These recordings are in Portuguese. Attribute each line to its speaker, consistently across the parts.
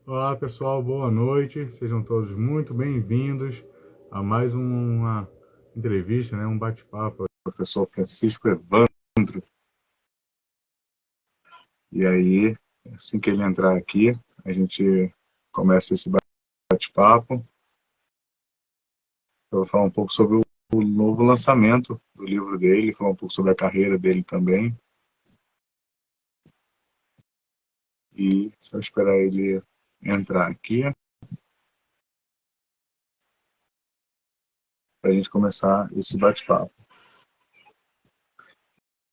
Speaker 1: Olá pessoal, boa noite, sejam todos muito bem-vindos a mais uma entrevista, um bate-papo com o professor Francisco Evandro. E aí, assim que ele entrar aqui, a gente começa esse bate-papo. Eu vou falar um pouco sobre o novo lançamento do livro dele, falar um pouco sobre a carreira dele também. E só esperar ele entrar aqui para a gente começar esse bate-papo.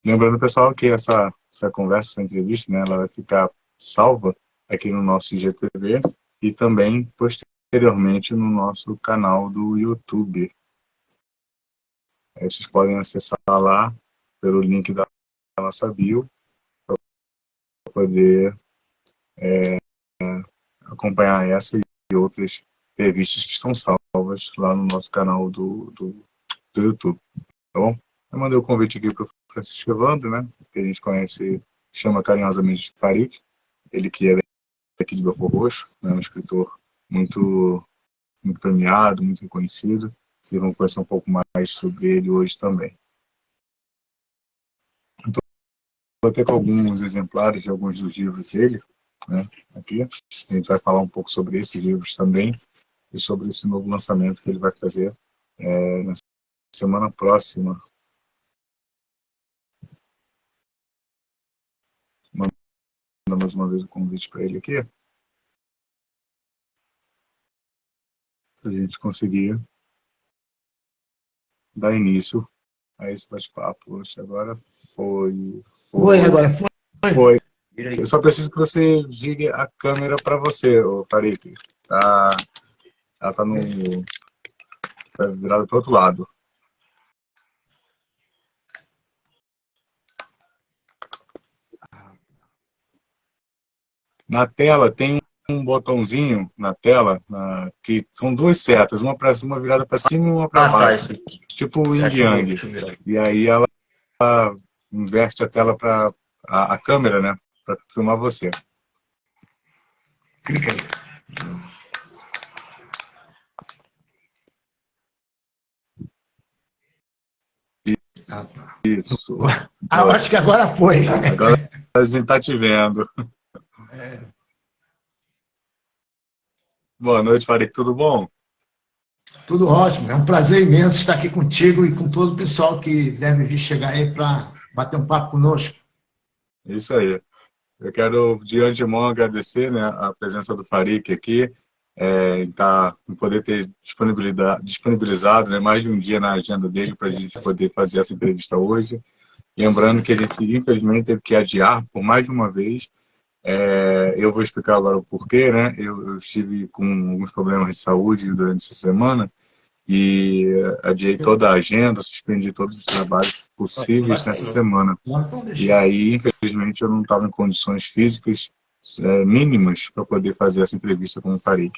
Speaker 1: Lembrando, pessoal, que essa conversa, essa entrevista, ela vai ficar salva aqui no nosso IGTV e também posteriormente no nosso canal do YouTube. Aí vocês podem acessar lá pelo link da nossa bio para poder acompanhar essa e outras entrevistas que estão salvas lá no nosso canal do YouTube. Tá bom? Eu mandei o convite aqui para o Francisco Evandro, que a gente conhece, chama carinhosamente de Farik, ele que é daqui de Belford Roxo, um escritor muito premiado, muito reconhecido. Vocês vão conhecer um pouco mais sobre ele hoje também. Então, vou ter com alguns exemplares de alguns dos livros dele, aqui. A gente vai falar um pouco sobre esses livros também e sobre esse novo lançamento que ele vai fazer na semana próxima. Mando mais uma vez o convite para ele aqui, para a gente conseguir dar início a esse bate-papo. Agora foi.
Speaker 2: Agora foi.
Speaker 1: Foi. Eu só preciso que você gire a câmera para você, Farid. Ela está virada para o outro lado. Na tela tem um botãozinho na tela que são duas setas, uma virada para cima e uma para baixo, tipo o Yin Yang. E aí ela inverte a tela para a câmera, para filmar você.
Speaker 2: Clica aí.
Speaker 1: Isso.
Speaker 2: Acho que agora foi.
Speaker 1: Agora a gente está te vendo. Boa noite, Farid. Tudo bom?
Speaker 2: Tudo ótimo. É um prazer imenso estar aqui contigo e com todo o pessoal que deve vir chegar aí para bater um papo conosco.
Speaker 1: Isso aí. Eu quero, de antemão, agradecer a presença do Farid aqui, em poder ter disponibilizado mais de um dia na agenda dele para a gente poder fazer essa entrevista hoje. Lembrando que a gente, infelizmente, teve que adiar por mais de uma vez. Eu vou explicar agora o porquê, Eu estive com alguns problemas de saúde durante essa semana e adiei toda a agenda, suspendi todos os trabalhos possíveis nessa semana. E aí, infelizmente, eu não estava em condições físicas mínimas para poder fazer essa entrevista com o Farid.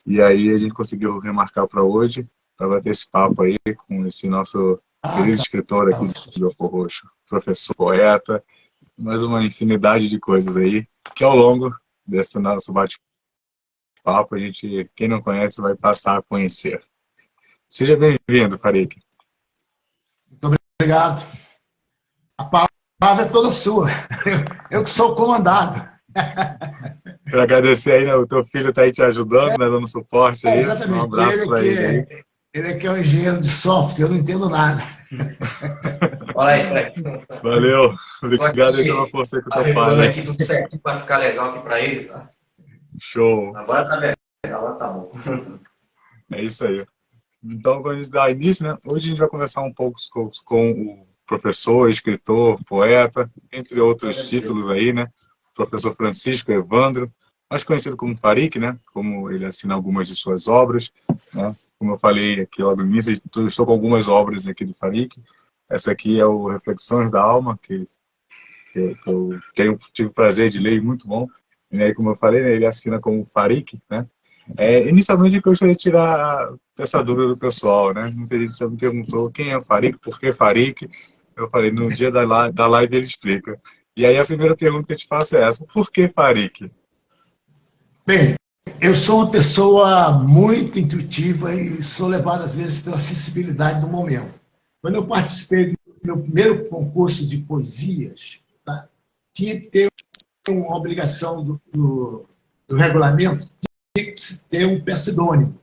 Speaker 1: E aí a gente conseguiu remarcar para hoje, para bater esse papo aí com esse nosso querido escritor aqui de Belford Roxo, professor, poeta, mais uma infinidade de coisas aí, que ao longo desse nosso bate-papo, quem não conhece, vai passar a conhecer. Seja bem-vindo, Farid.
Speaker 2: Muito obrigado. A palavra é toda sua. Eu que sou o comandado.
Speaker 1: Quero agradecer aí, o teu filho está aí te ajudando, dando suporte aí.
Speaker 2: Exatamente.
Speaker 1: Um abraço para ele aí.
Speaker 2: Ele é que é um engenheiro de software, eu não entendo nada.
Speaker 3: Olha aí.
Speaker 1: Valeu. Obrigado aí pela força aí com o teu pai.
Speaker 3: Né? Aqui tudo certinho para ficar legal aqui para ele, tá?
Speaker 1: Show.
Speaker 3: Agora tá bem. Agora tá bom.
Speaker 1: É isso aí. Então, quando a gente dá início, hoje a gente vai conversar um pouco com o professor, escritor, poeta, entre outros títulos aí, Professor Francisco Evandro, mais conhecido como Farik, Como ele assina algumas de suas obras, Como eu falei aqui logo no início, eu estou com algumas obras aqui do Farik. Essa aqui é o Reflexões da Alma, que eu tive o prazer de ler, muito bom. E aí, como eu falei, ele assina como Farik, inicialmente eu gostaria de tirar essa dúvida do pessoal, Muita gente já me perguntou quem é o Farik, por que Farik. Eu falei, no dia da live ele explica. E aí a primeira pergunta que eu te faço é essa, por que Farik?
Speaker 2: Bem, Eu sou uma pessoa muito intuitiva e sou levado, às vezes, pela sensibilidade do momento. Quando eu participei do meu primeiro concurso de poesias, tá, tinha que ter uma obrigação do regulamento de ter um pseudônimo.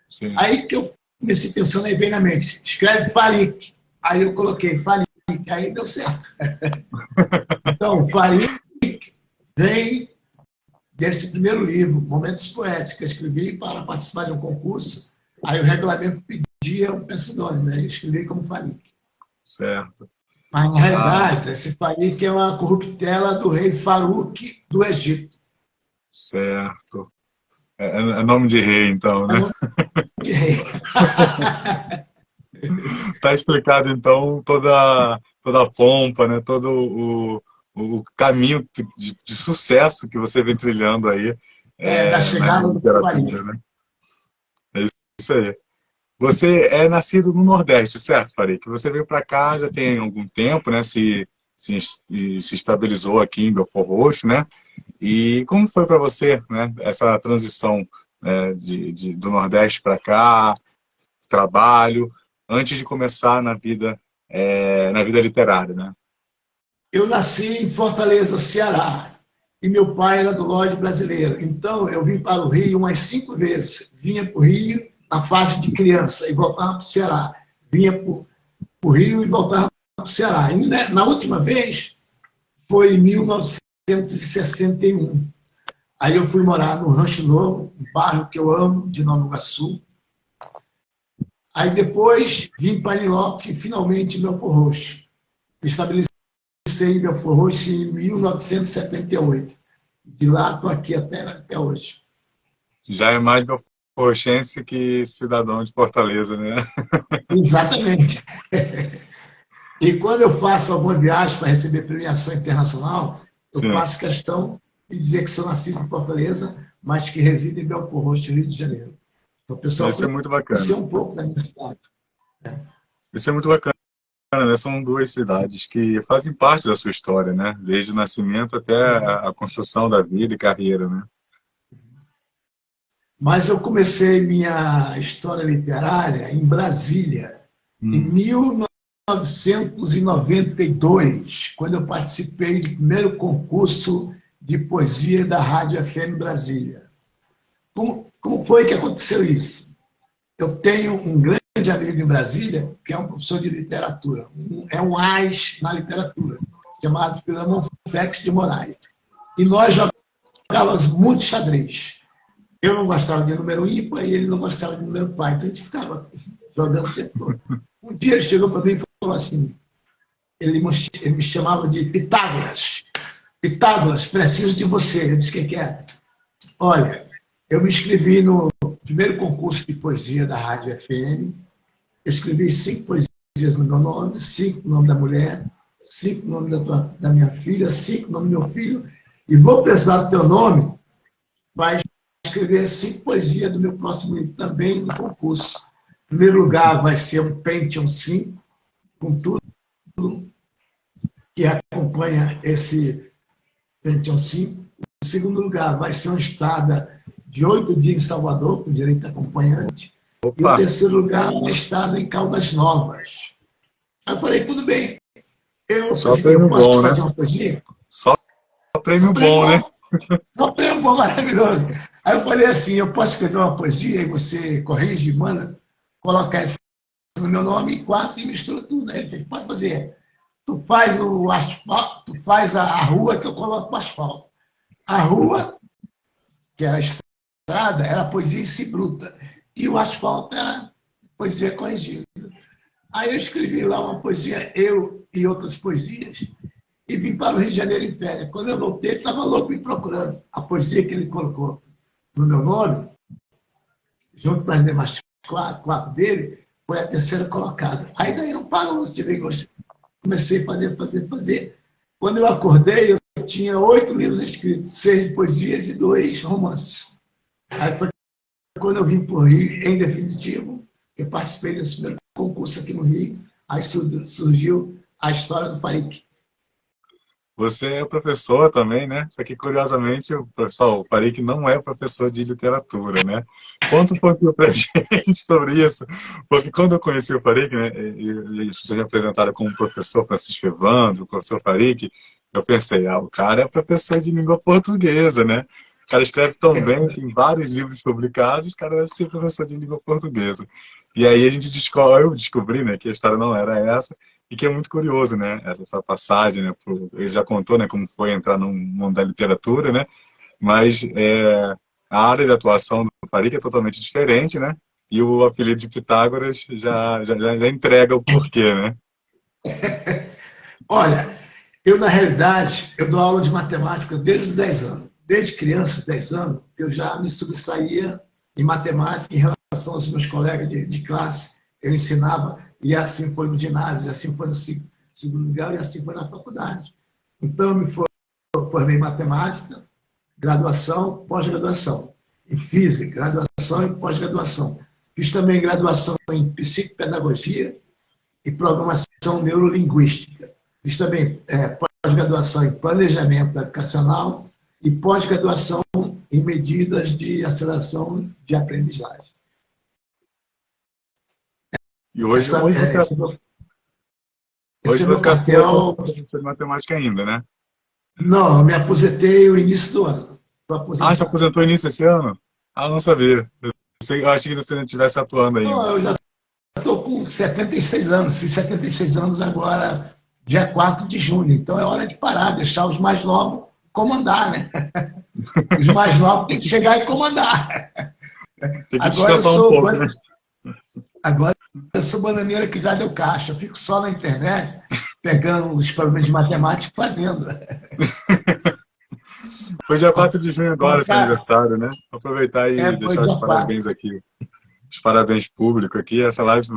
Speaker 1: Sim.
Speaker 2: Aí que eu comecei pensando, aí veio na mente, escreve Farik. Aí eu coloquei Farik, aí deu certo. Então, Farik vem desse primeiro livro, Momentos Poéticos, que eu escrevi para participar de um concurso. Aí o regulamento pedia um pseudônimo, né? Eu escrevi como Farik.
Speaker 1: Certo.
Speaker 2: Mas, na realidade, esse Farik é uma corruptela do rei Farouk do Egito.
Speaker 1: Certo. É nome de rei, então, né?
Speaker 2: De rei.
Speaker 1: Tá explicado, então, toda a pompa, né? Todo o caminho de sucesso que você vem trilhando aí
Speaker 2: Da
Speaker 1: na
Speaker 2: chegada do Farik.
Speaker 1: literatura, né? É isso aí. Você é nascido no Nordeste, certo, Farik? Você veio para cá já tem algum tempo, né? Se estabilizou aqui em Belford Roxo, né? E como foi para você, né? Essa transição, né, do Nordeste para cá, trabalho, antes de começar na vida literária, né?
Speaker 2: Eu nasci em Fortaleza, Ceará, e meu pai era do Lorde Brasileiro. Então, eu vim para o Rio umas 5 vezes. Vinha para o Rio na fase de criança e voltava para o Ceará. Vinha para o Rio e voltava para o Ceará. E na última vez foi em 1961. Aí eu fui morar no Rancho Novo, um bairro que eu amo, de Nova Iguaçu. Aí depois vim para Nilópolis e finalmente Belford Roxo. Me estabeleci em Belford Roxo em 1978. De lá estou aqui até hoje.
Speaker 1: Já é mais belforroxense que cidadão de Fortaleza, né?
Speaker 2: Exatamente. E quando eu faço alguma viagem para receber premiação internacional, eu
Speaker 1: Sim.
Speaker 2: faço questão de dizer que sou nascido em Fortaleza, mas que resido em Belford Roxo, Rio de Janeiro. Então, o pessoal
Speaker 1: Isso é muito
Speaker 2: conhecer
Speaker 1: bacana.
Speaker 2: um pouco da minha cidade.
Speaker 1: Isso é muito bacana, né? São duas cidades que fazem parte da sua história, né? Desde o nascimento até a construção da vida e carreira, né?
Speaker 2: Mas eu comecei minha história literária em Brasília, em 1992, quando eu participei do primeiro concurso de poesia da Rádio FM Brasília. Como foi que aconteceu isso? Eu tenho um grande amigo em Brasília, que é um professor de literatura, é um AIS na literatura, chamado Filamon Fex de Moraes. E nós jogávamos muito xadrez. Eu não gostava de número ímpar e ele não gostava de número par. Então a gente ficava jogando o tempo todo. Um dia ele chegou para mim e falou assim, ele me chamava de Pitágoras. Pitágoras, preciso de você. Eu disse, o que é? Olha, eu me inscrevi no primeiro concurso de poesia da Rádio FM. Eu escrevi 5 poesias no meu nome, 5 no nome da mulher, 5 no nome da minha filha, 5 no nome do meu filho. E vou precisar do teu nome para escrever 5 poesias do meu próximo livro também no concurso. Em primeiro lugar vai ser um Pentium 5, com tudo que acompanha esse Pentium 5. Em segundo lugar vai ser uma estada de 8 dias em Salvador, com direito acompanhante.
Speaker 1: Opa.
Speaker 2: E o terceiro lugar, uma estada em Caldas Novas. Aí eu falei, tudo bem. Eu posso
Speaker 1: bom,
Speaker 2: fazer
Speaker 1: né?
Speaker 2: uma poesia?
Speaker 1: Só prêmio bom, né?
Speaker 2: Só prêmio bom, maravilhoso. Aí eu falei assim, eu posso escrever uma poesia e você corrige, manda, colocar esse no meu nome e 4 e mistura tudo. Aí ele fez, pode fazer. Tu faz o asfalto, tu faz a rua que eu coloco o asfalto. A rua, que era a estrada, era poesia em si bruta. E o asfalto era poesia corrigida. Aí eu escrevi lá uma poesia, eu e outras poesias, e vim para o Rio de Janeiro em férias. Quando eu voltei, ele estava louco me procurando. A poesia que ele colocou no meu nome, junto com as demais 4 dele, foi a terceira colocada. Aí daí não parou, tive gosto. Comecei a fazer. Quando eu acordei, eu tinha 8 livros escritos, 6 poesias e 2 romances. Aí foi quando eu vim para o Rio, em definitivo, eu participei desse primeiro concurso aqui no Rio, aí surgiu a história do Farik.
Speaker 1: você é professor também, né? Só que, curiosamente, o professor Farik não é professor de literatura, né? Conta um pouquinho pra gente sobre isso, porque quando eu conheci o Farik, né, e as pessoas me apresentaram como professor Francisco Evandro, o professor Farik, eu pensei, o cara é professor de língua portuguesa, né? O cara escreve tão bem, tem vários livros publicados, o cara deve ser professor de língua portuguesa. E aí a gente eu descobri, né, que a história não era essa, e que é muito curioso, né, essa passagem, né, ele já contou, né, como foi entrar no mundo da literatura, né, mas a área de atuação do Farik é totalmente diferente, né, e o apelido de Pitágoras já entrega o porquê, né.
Speaker 2: Olha, eu, na realidade, eu dou aula de matemática desde os 10 anos. Desde criança, 10 anos, eu já me sobressaía em matemática em relação aos meus colegas de classe. Eu ensinava, e assim foi no ginásio, assim foi no segundo grau, e assim foi na faculdade. Então, eu me formei em matemática, graduação, pós-graduação. Em física, graduação e pós-graduação. Fiz também graduação em psicopedagogia e programação neurolinguística. Fiz também pós-graduação em planejamento educacional e pós-graduação em medidas de aceleração de aprendizagem.
Speaker 1: E hoje você
Speaker 2: cartel...
Speaker 1: professor de matemática ainda, né?
Speaker 2: Não, eu me aposentei no início do ano.
Speaker 1: Você aposentou no início desse ano? Não sabia. Eu achei que você não estivesse atuando ainda.
Speaker 2: Não, eu já estou com 76 anos. Fiz 76 anos agora, dia 4 de junho. Então é hora de parar, deixar os mais novos comandar, né? Os mais novos têm que chegar e comandar.
Speaker 1: Tem que descansar um pouco, né?
Speaker 2: Agora eu sou bananeira que já deu caixa. Eu fico só na internet, pegando os problemas de matemática e fazendo.
Speaker 1: Foi dia 4 de junho agora, seu aniversário, né? Vou aproveitar e deixar os parabéns aqui. Os parabéns públicos aqui. Essa live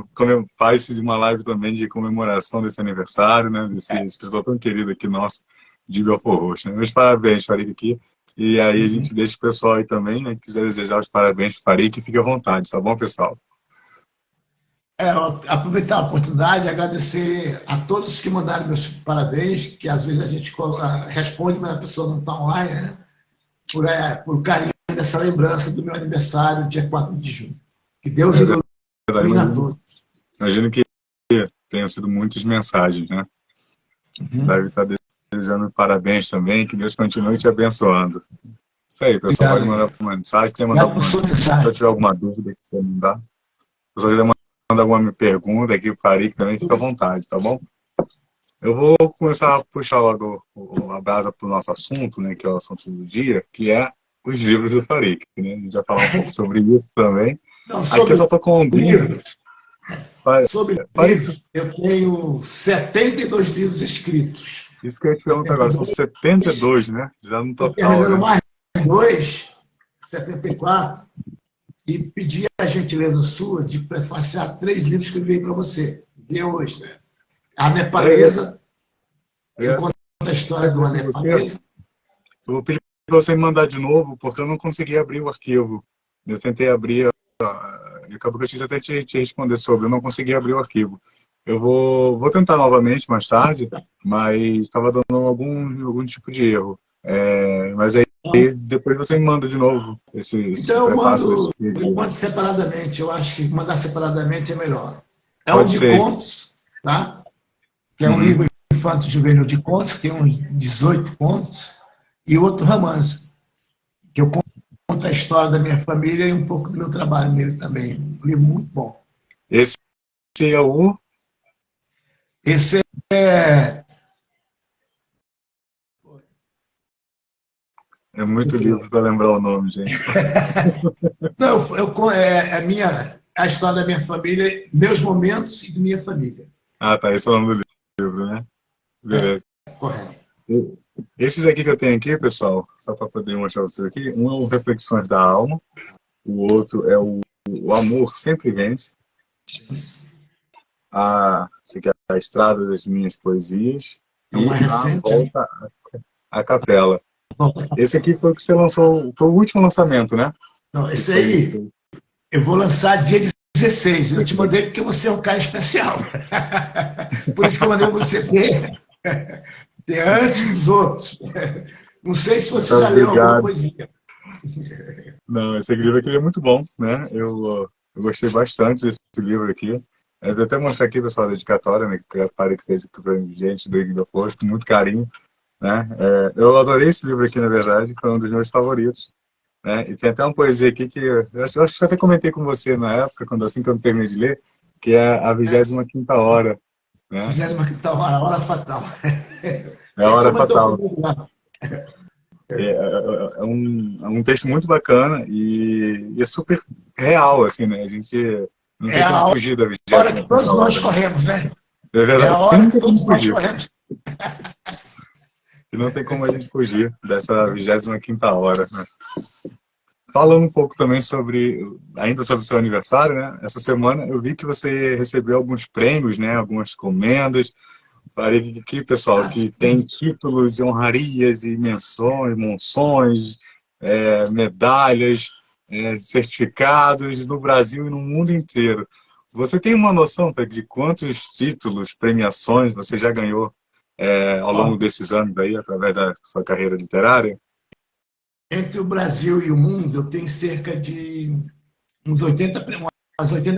Speaker 1: faz-se de uma live também de comemoração desse aniversário, né? Desse escritor tão querido aqui nosso, de Belfort Roxo. Né? Meus parabéns, Farik, aqui. E aí a gente deixa o pessoal aí também, né? Quiser desejar os parabéns para o Farik, fique à vontade, tá bom, pessoal?
Speaker 2: Aproveitar a oportunidade e agradecer a todos que mandaram meus parabéns, que às vezes a gente responde, mas a pessoa não está online, né? Por carinho dessa lembrança do meu aniversário, dia 4 de junho. Que Deus ilumine a todos.
Speaker 1: Imagino que tenham sido muitas mensagens, né? Deve estar desejando parabéns também, que Deus continue te abençoando. Isso aí, pessoal. Pode mandar uma mensagem. Se eu tiver alguma dúvida que você mandar. Se você quiser mandar alguma pergunta aqui para o Farik também, fica à vontade, tá bom? Eu vou começar a puxar logo a brasa para o nosso assunto, né, que é o assunto do dia, que é os livros do Farik. Né? A gente vai falar um pouco sobre isso também. Aqui eu só estou com um livro.
Speaker 2: Sobre livros, eu tenho 72 livros escritos.
Speaker 1: Isso que eu ia te perguntar agora, são 72, né? Já no total.
Speaker 2: Né? Mais 2, 74, e pedi a gentileza sua de prefaciar 3 livros que eu enviei para você. Vê hoje, né? A Nepalesa, eu conto a história de uma nepalesa.
Speaker 1: Eu vou pedir para você me mandar de novo, porque eu não consegui abrir o arquivo. Eu tentei abrir, e acabou que eu quis até te responder sobre, eu não consegui abrir o arquivo. Eu vou tentar novamente mais tarde, mas estava dando algum tipo de erro. Mas aí depois você me manda de novo esse
Speaker 2: então eu mando separadamente. Eu acho que mandar separadamente é melhor. É um de contos, tá? Que é um livro infanto-juvenil de contos, que tem uns 18 contos, e outro romance, que eu conto a história da minha família e um pouco do meu trabalho nele também. Um livro muito bom.
Speaker 1: Esse é o...
Speaker 2: Esse é...
Speaker 1: É muito livro para lembrar o nome, gente.
Speaker 2: Não, a história da minha família, meus momentos e de minha família.
Speaker 1: Tá, esse é o nome do livro, né? Beleza.
Speaker 2: Correto.
Speaker 1: Esses aqui que eu tenho aqui, pessoal, só para poder mostrar para vocês aqui, um é o Reflexões da Alma, o outro é o Amor Sempre Vence, esse aqui é A Estrada das Minhas Poesias, e A Volta à Capela. Esse aqui foi o que você lançou, foi o último lançamento, né?
Speaker 2: Não, esse aí eu vou lançar dia 16. Eu te mandei porque você é um cara especial. Por isso que eu mandei você ter. Tem antes dos outros. Não sei se você
Speaker 1: Muito
Speaker 2: já leu alguma
Speaker 1: obrigado.
Speaker 2: coisinha.
Speaker 1: Não, esse livro aqui é muito bom, né? Eu gostei bastante desse livro aqui. Eu vou até mostrar aqui, pessoal, a dedicatória, né? Que a Fari que fez aqui pra gente do Iguinho Flores, com muito carinho, né? Eu adorei esse livro aqui, na verdade, foi um dos meus favoritos, né? E tem até uma poesia aqui que eu acho que eu até comentei com você na época, assim que eu terminei de ler, que é a 25ª hora, né?
Speaker 2: 25ª hora, a hora fatal.
Speaker 1: É a
Speaker 2: Você
Speaker 1: hora
Speaker 2: comentou
Speaker 1: fatal.
Speaker 2: comigo lá.
Speaker 1: É um texto muito bacana e é super real, assim, né? A gente não
Speaker 2: É
Speaker 1: tem como
Speaker 2: a
Speaker 1: fugir da
Speaker 2: hora que
Speaker 1: 25ª
Speaker 2: todos nós
Speaker 1: hora.
Speaker 2: corremos, né?
Speaker 1: É
Speaker 2: É
Speaker 1: verdade,
Speaker 2: a
Speaker 1: que
Speaker 2: hora
Speaker 1: não
Speaker 2: que
Speaker 1: tem como
Speaker 2: todos nós
Speaker 1: fugir.
Speaker 2: corremos.
Speaker 1: Que não tem como a gente fugir dessa 25ª hora, né? Falando um pouco também ainda sobre o seu aniversário, né? Essa semana eu vi que você recebeu alguns prêmios, né? Algumas comendas. Falei aqui, pessoal, que tem títulos e honrarias e menções, medalhas, certificados no Brasil e no mundo inteiro. Você tem uma noção, Pedro, de quantos títulos, premiações você já ganhou ao longo
Speaker 2: Ó,
Speaker 1: desses anos aí, através da sua carreira literária?
Speaker 2: entre o Brasil e o mundo, eu tenho cerca de umas 80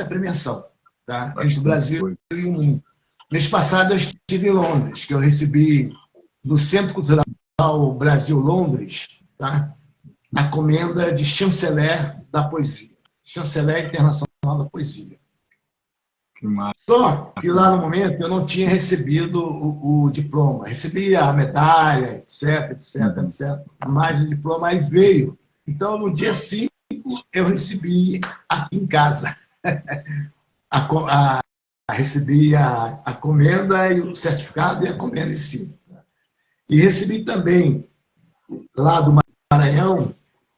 Speaker 2: premiação, tá? Entre o
Speaker 1: Bastante
Speaker 2: Brasil
Speaker 1: coisa.
Speaker 2: e o mundo. Mês passado eu estive em Londres, que eu recebi do Centro Cultural Brasil-Londres, tá? A comenda de chanceler da poesia. Chanceler internacional da poesia.
Speaker 1: Que massa.
Speaker 2: Só que lá no momento eu não tinha recebido o diploma. Recebi a medalha, etc, etc,
Speaker 1: Uhum.
Speaker 2: etc. Mas o diploma aí veio. Então, no dia 5, eu recebi aqui em casa. Recebi a comenda e o certificado e a comenda em si. E recebi também, lá do Maranhão,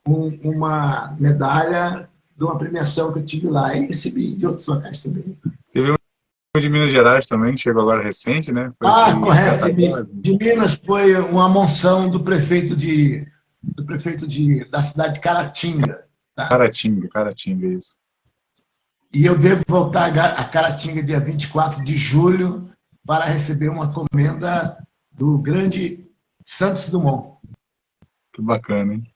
Speaker 2: uma medalha de uma premiação que eu tive lá. E recebi de outros locais também.
Speaker 1: Teve um de Minas Gerais também, que chegou agora recente, né? Foi
Speaker 2: Ah,
Speaker 1: de
Speaker 2: correto.
Speaker 1: Cataguases.
Speaker 2: De Minas foi uma monção do prefeito da cidade de Caratinga. Tá?
Speaker 1: Caratinga, isso.
Speaker 2: E eu devo voltar a Caratinga dia 24 de julho para receber uma comenda do grande Santos Dumont.
Speaker 1: Que bacana, hein?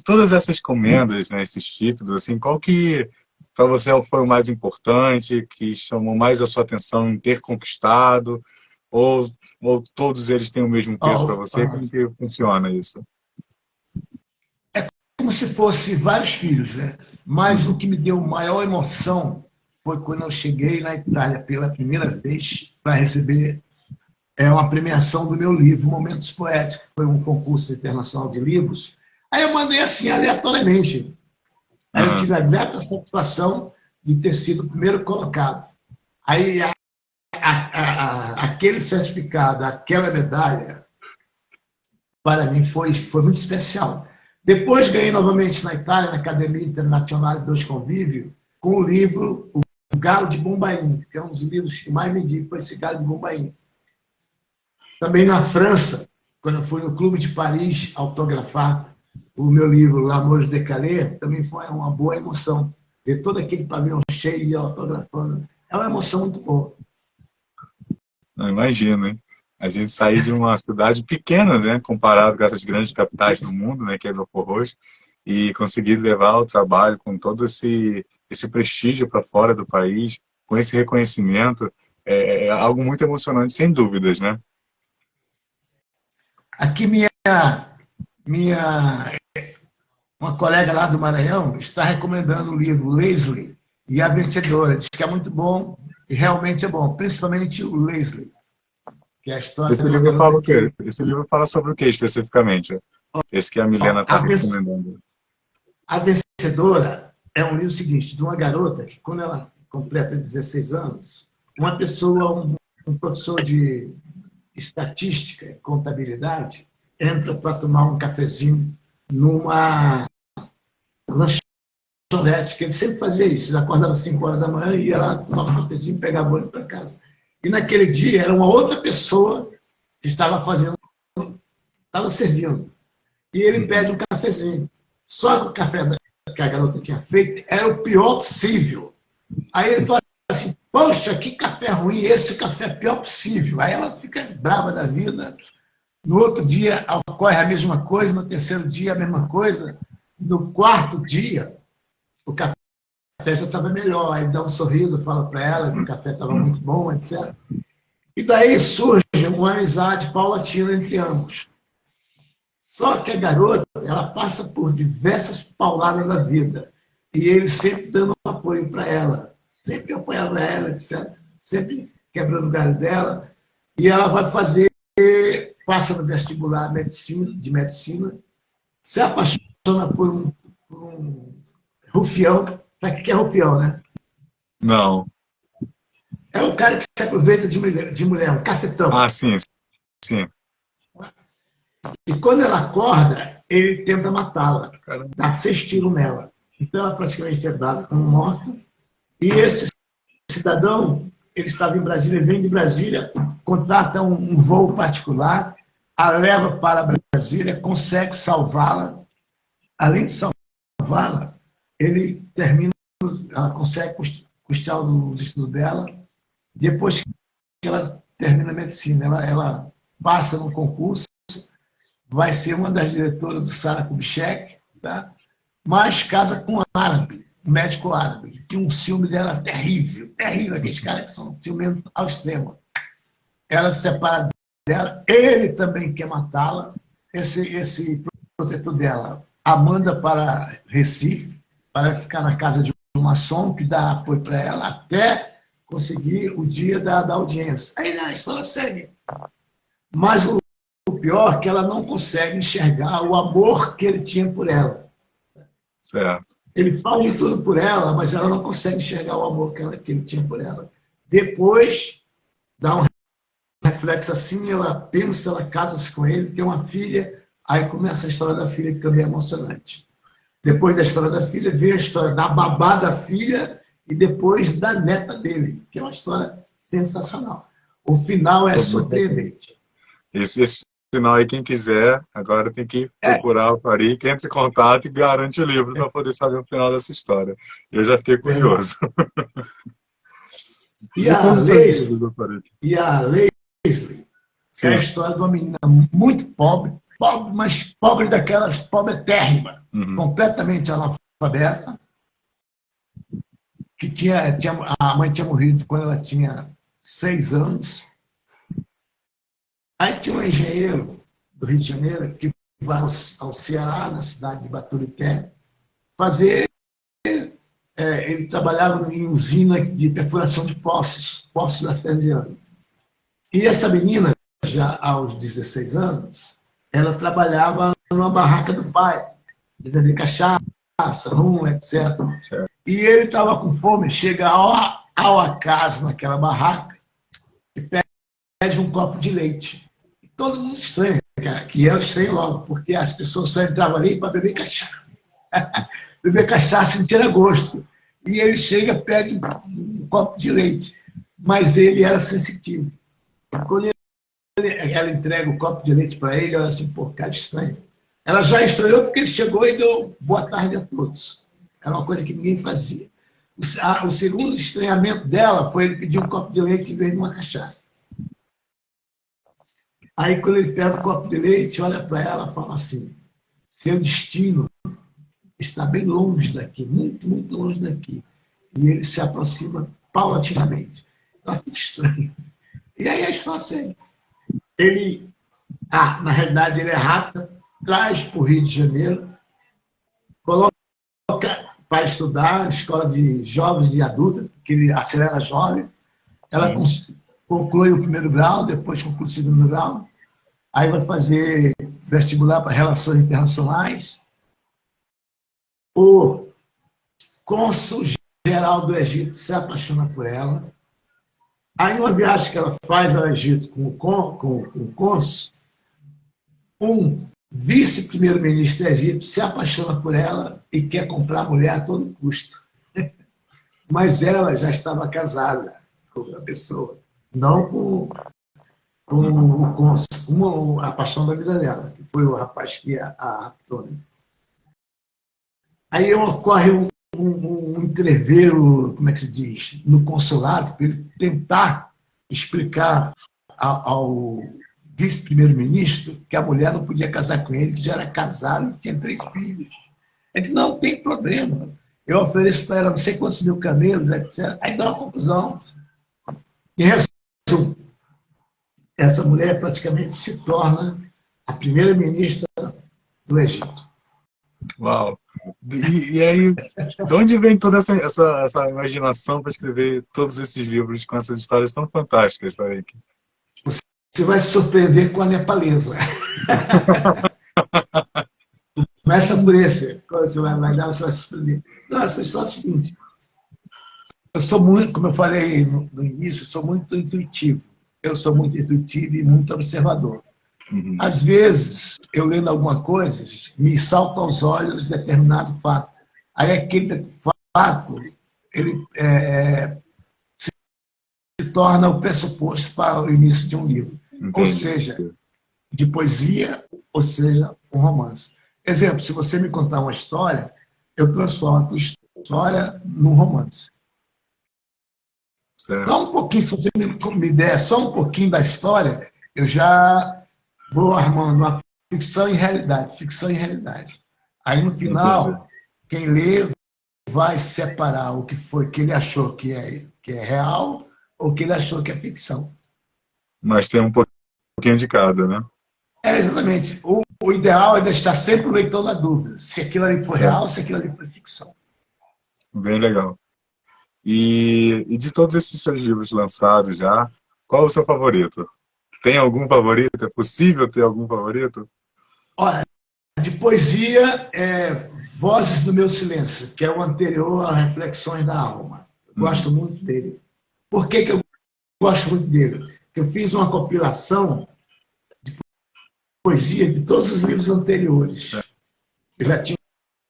Speaker 1: Todas essas comendas, né, esses títulos, assim, qual que para você foi o mais importante, que chamou mais a sua atenção em ter conquistado, ou, ou todos eles têm o mesmo peso para você? Como que funciona isso?
Speaker 2: Como se fosse vários filhos, né? Mas o que me deu maior emoção foi quando eu cheguei na Itália pela primeira vez para receber uma premiação do meu livro, Momentos Poéticos, que foi um concurso internacional de livros. Aí eu mandei assim, aleatoriamente. Aí eu tive a grata satisfação de ter sido o primeiro colocado. Aí aquele certificado, aquela medalha, para mim foi muito especial. Depois ganhei novamente na Itália, na Academia Internacional dos Convívios, com o livro O Galo de Bombaim, que é um dos livros que mais vendi, foi esse Galo de Bombaim. Também na França, quando eu fui no Clube de Paris autografar o meu livro L'Amour de Calais, também foi uma boa emoção. Ver todo aquele pavilhão cheio e autografando. É uma emoção muito boa.
Speaker 1: Não imagino, hein? A gente sair de uma cidade pequena, né, comparado com essas grandes capitais do mundo, né, que é Belfort Roxo, e conseguir levar o trabalho com todo esse prestígio para fora do país, com esse reconhecimento, é algo muito emocionante, sem dúvidas, né?
Speaker 2: Aqui uma colega lá do Maranhão está recomendando o livro Leslie e a Vencedora. Diz que é muito bom e realmente é bom, principalmente o Leslie, que é a história
Speaker 1: Esse
Speaker 2: de uma
Speaker 1: livro fala
Speaker 2: garota
Speaker 1: o quê?
Speaker 2: que...
Speaker 1: Esse livro fala sobre o quê especificamente? Esse que a Milena está recomendando.
Speaker 2: A Vencedora é um livro seguinte, de uma garota que, quando ela completa 16 anos, uma pessoa, um professor de estatística e contabilidade, entra para tomar um cafezinho numa lanchonete, que ele sempre fazia isso. Ele acordava às 5 horas da manhã e ia lá tomar um cafezinho, pegava o ônibus para casa. E naquele dia era uma outra pessoa que estava servindo. E ele pede um cafezinho. Só que o café que a garota tinha feito era o pior possível. Aí ele fala assim, poxa, que café ruim, esse café é o pior possível. Aí ela fica brava da vida. No outro dia ocorre a mesma coisa, no terceiro dia a mesma coisa. No quarto dia, o café já estava melhor. Aí dá um sorriso, fala para ela que o café estava muito bom, etc. E daí surge uma amizade paulatina entre ambos. Só que a garota, ela passa por diversas pauladas da vida. E ele sempre dando um apoio para ela. Sempre apoiava ela, etc. Sempre quebrando o galho dela. E ela vai fazer, passa no vestibular de medicina, se apaixona por um rufião. Sabe o que é rufião, né?
Speaker 1: Não.
Speaker 2: É o cara que se aproveita de mulher, um cafetão.
Speaker 1: Ah, sim, sim.
Speaker 2: E quando ela acorda, ele tenta matá-la,
Speaker 1: Caramba.
Speaker 2: dá 6 tiros nela. Então ela praticamente é dada como morta. E esse cidadão, ele estava em Brasília, vem de Brasília, contrata um voo particular, a leva para Brasília, consegue salvá-la. Além de salvá-la, ele termina, ela consegue custear os estudos dela. Depois que ela termina a medicina, ela passa no concurso, vai ser uma das diretoras do Sara Kubitschek, tá? Mas casa com um árabe, um médico árabe, que um ciúme dela terrível, terrível, aqueles caras que são ciumentos ao extremo. Ela se separa dela, ele também quer matá-la, esse protetor dela a manda para Recife, para ficar na casa de um maçom que dá apoio para ela, até conseguir o dia da audiência. Aí a história segue. Mas o pior é que ela não consegue enxergar o amor que ele tinha por ela.
Speaker 1: Certo.
Speaker 2: Ele faz de tudo por ela, mas ela não consegue enxergar o amor que ele tinha por ela. Depois, dá um reflexo assim, ela pensa, ela casa-se com ele, tem uma filha, aí começa a história da filha, que também é emocionante. Depois da história da filha, vem a história da babá da filha e depois da neta dele, que é uma história sensacional. O final é surpreendente.
Speaker 1: Esse final aí, quem quiser, agora tem que procurar o Farik, entre em contato e garante o livro para poder saber o final dessa história. Eu já fiquei curioso.
Speaker 2: E a Leslie é a história de uma menina muito pobre, mas pobre daquelas, pobre térrima, completamente analfabeta, que a mãe tinha morrido quando ela tinha 6 anos. Aí tinha um engenheiro do Rio de Janeiro que vai ao Ceará, na cidade de Baturité, fazer... ele trabalhava em usina de perfuração de poços artesianos. E essa menina, já aos 16 anos, ela trabalhava numa barraca do pai, de vender cachaça, rum, etc.
Speaker 1: Certo.
Speaker 2: E ele estava com fome, chega ao acaso naquela barraca e pede um copo de leite. E todo mundo estranha, cara, que eu estranho logo, porque as pessoas só entravam ali para beber cachaça. Beber cachaça não tira gosto. E ele chega, pede um copo de leite. Mas ele era sensitivo. Quando ela entrega o copo de leite para ele, ela assim, pô, cara estranho. Ela já estranhou porque ele chegou e deu boa tarde a todos. Era uma coisa que ninguém fazia. O segundo estranhamento dela foi ele pedir um copo de leite em vez de uma cachaça. Aí, quando ele pega o copo de leite, olha para ela e fala assim, seu destino está bem longe daqui, muito, muito longe daqui. E ele se aproxima paulatinamente. Ela fica estranha. E aí a história segue. Ele, na realidade, ele é rata, traz para o Rio de Janeiro, coloca para estudar na escola de jovens e adultos, que ele acelera jovem. Ela conclui o primeiro grau, depois conclui o segundo grau. Aí vai fazer vestibular para relações internacionais. O cônsul-geral do Egito se apaixona por ela. Aí, numa viagem que ela faz ao Egito com o cônsul, um vice-primeiro-ministro egípcio se apaixona por ela e quer comprar a mulher a todo custo. Mas ela já estava casada com outra pessoa, não com o cônsul, com a paixão da vida dela, que foi o rapaz que a raptou. Aí ocorre um entreveiro, como é que se diz, no consulado, para ele tentar explicar ao vice-primeiro-ministro que a mulher não podia casar com ele, que já era casado e tinha 3 filhos. Ele disse, não tem problema, eu ofereço para ela não sei quantos mil camelos, etc. Aí dá uma confusão. Em resumo, essa mulher praticamente se torna a primeira-ministra do Egito.
Speaker 1: Uau! E aí, de onde vem toda essa imaginação para escrever todos esses livros com essas histórias tão fantásticas, Farik?
Speaker 2: Você vai se surpreender com a nepalesa. Começa por esse. Quando você vai dar, você vai se surpreender. Não, essa história é a seguinte. Eu sou muito, como eu falei no início, eu sou muito intuitivo. Eu sou muito intuitivo e muito observador.
Speaker 1: Uhum.
Speaker 2: Às vezes, eu lendo alguma coisa, me salta aos olhos determinado fato. Aí aquele fato, ele se torna o pressuposto para o início de um livro.
Speaker 1: Entendi.
Speaker 2: Ou seja, de poesia, ou seja, um romance. Exemplo, se você me contar uma história, eu transformo a tua história num romance.
Speaker 1: Certo.
Speaker 2: Só um pouquinho, se você me der só um pouquinho da história, eu já vou armando uma ficção em realidade, ficção em realidade. Aí, no final,
Speaker 1: Entendi.
Speaker 2: quem lê vai separar o que foi que ele achou que é real ou que ele achou que é ficção.
Speaker 1: Mas tem um pouquinho de cada, né?
Speaker 2: Exatamente. O ideal é deixar sempre o leitor na dúvida, se aquilo ali foi real ou se aquilo ali foi ficção.
Speaker 1: Bem legal. E de todos esses seus livros lançados já, qual o seu favorito? Tem algum favorito? É possível ter algum favorito?
Speaker 2: Olha, de poesia é Vozes do Meu Silêncio, que é o anterior a Reflexões da Alma. Eu gosto muito dele. Por que eu gosto muito dele? Porque eu fiz uma compilação de poesia de todos os livros anteriores. Eu já tinha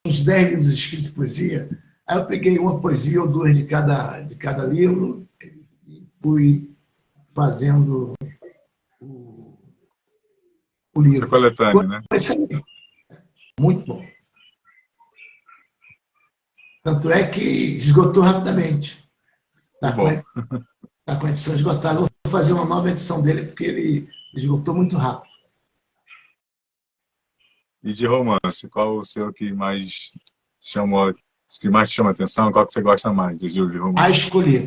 Speaker 2: uns 10 livros escritos de poesia. Aí eu peguei uma poesia ou 2 de cada livro e fui fazendo o livro.
Speaker 1: Essa coletânea, né?
Speaker 2: Muito bom. Tanto é que esgotou rapidamente. Está com a edição esgotada. Eu vou fazer uma nova edição dele porque ele esgotou muito rápido.
Speaker 1: E de romance, qual o seu que mais que mais te chama a atenção? Qual que você gosta mais dos livros de
Speaker 2: A
Speaker 1: romance?
Speaker 2: Escolhida.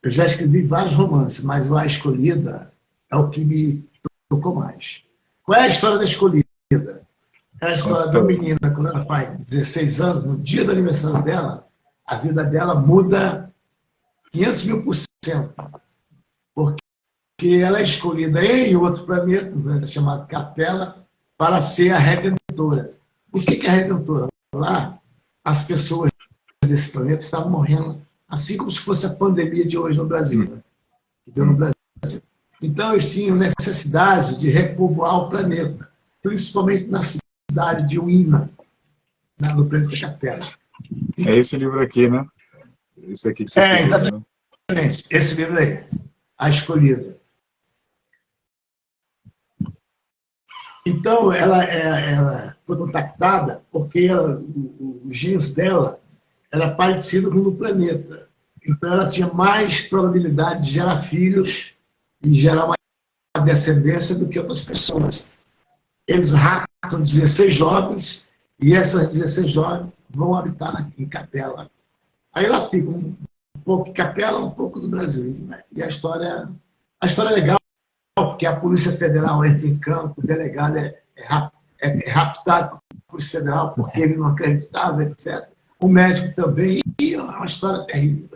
Speaker 2: Eu já escrevi vários romances, mas o A Escolhida é o que me tocou mais. Qual é a história da Escolhida? É a história da menina, quando ela faz 16 anos, no dia do aniversário dela, a vida dela muda 500.000%. Porque ela é escolhida em outro planeta, chamado Capela, para ser a Redentora. O que é a Redentora? Lá, as pessoas desse planeta estavam morrendo, assim como se fosse a pandemia de hoje no Brasil. Né? Que deu no Brasil. Então, eles tinham necessidade de repovoar o planeta, principalmente na cidade de Uina, no planeta Capela.
Speaker 1: É esse livro aqui, né? Esse aqui que você citou,
Speaker 2: exatamente.
Speaker 1: Né?
Speaker 2: Esse livro aí, A Escolhida. Então, ela foi contactada porque o genes dela era parecido com o do planeta. Então, ela tinha mais probabilidade de gerar filhos e gerar uma descendência do que outras pessoas. Eles raptam 16 jovens e essas 16 jovens vão habitar em Capela. Aí ela fica um pouco de Capela, um pouco do Brasil. Né? E a história é legal, porque a Polícia Federal entra em campo, o delegado é raptado pela Polícia Federal porque ele não acreditava, etc. O médico também, e é uma história terrível.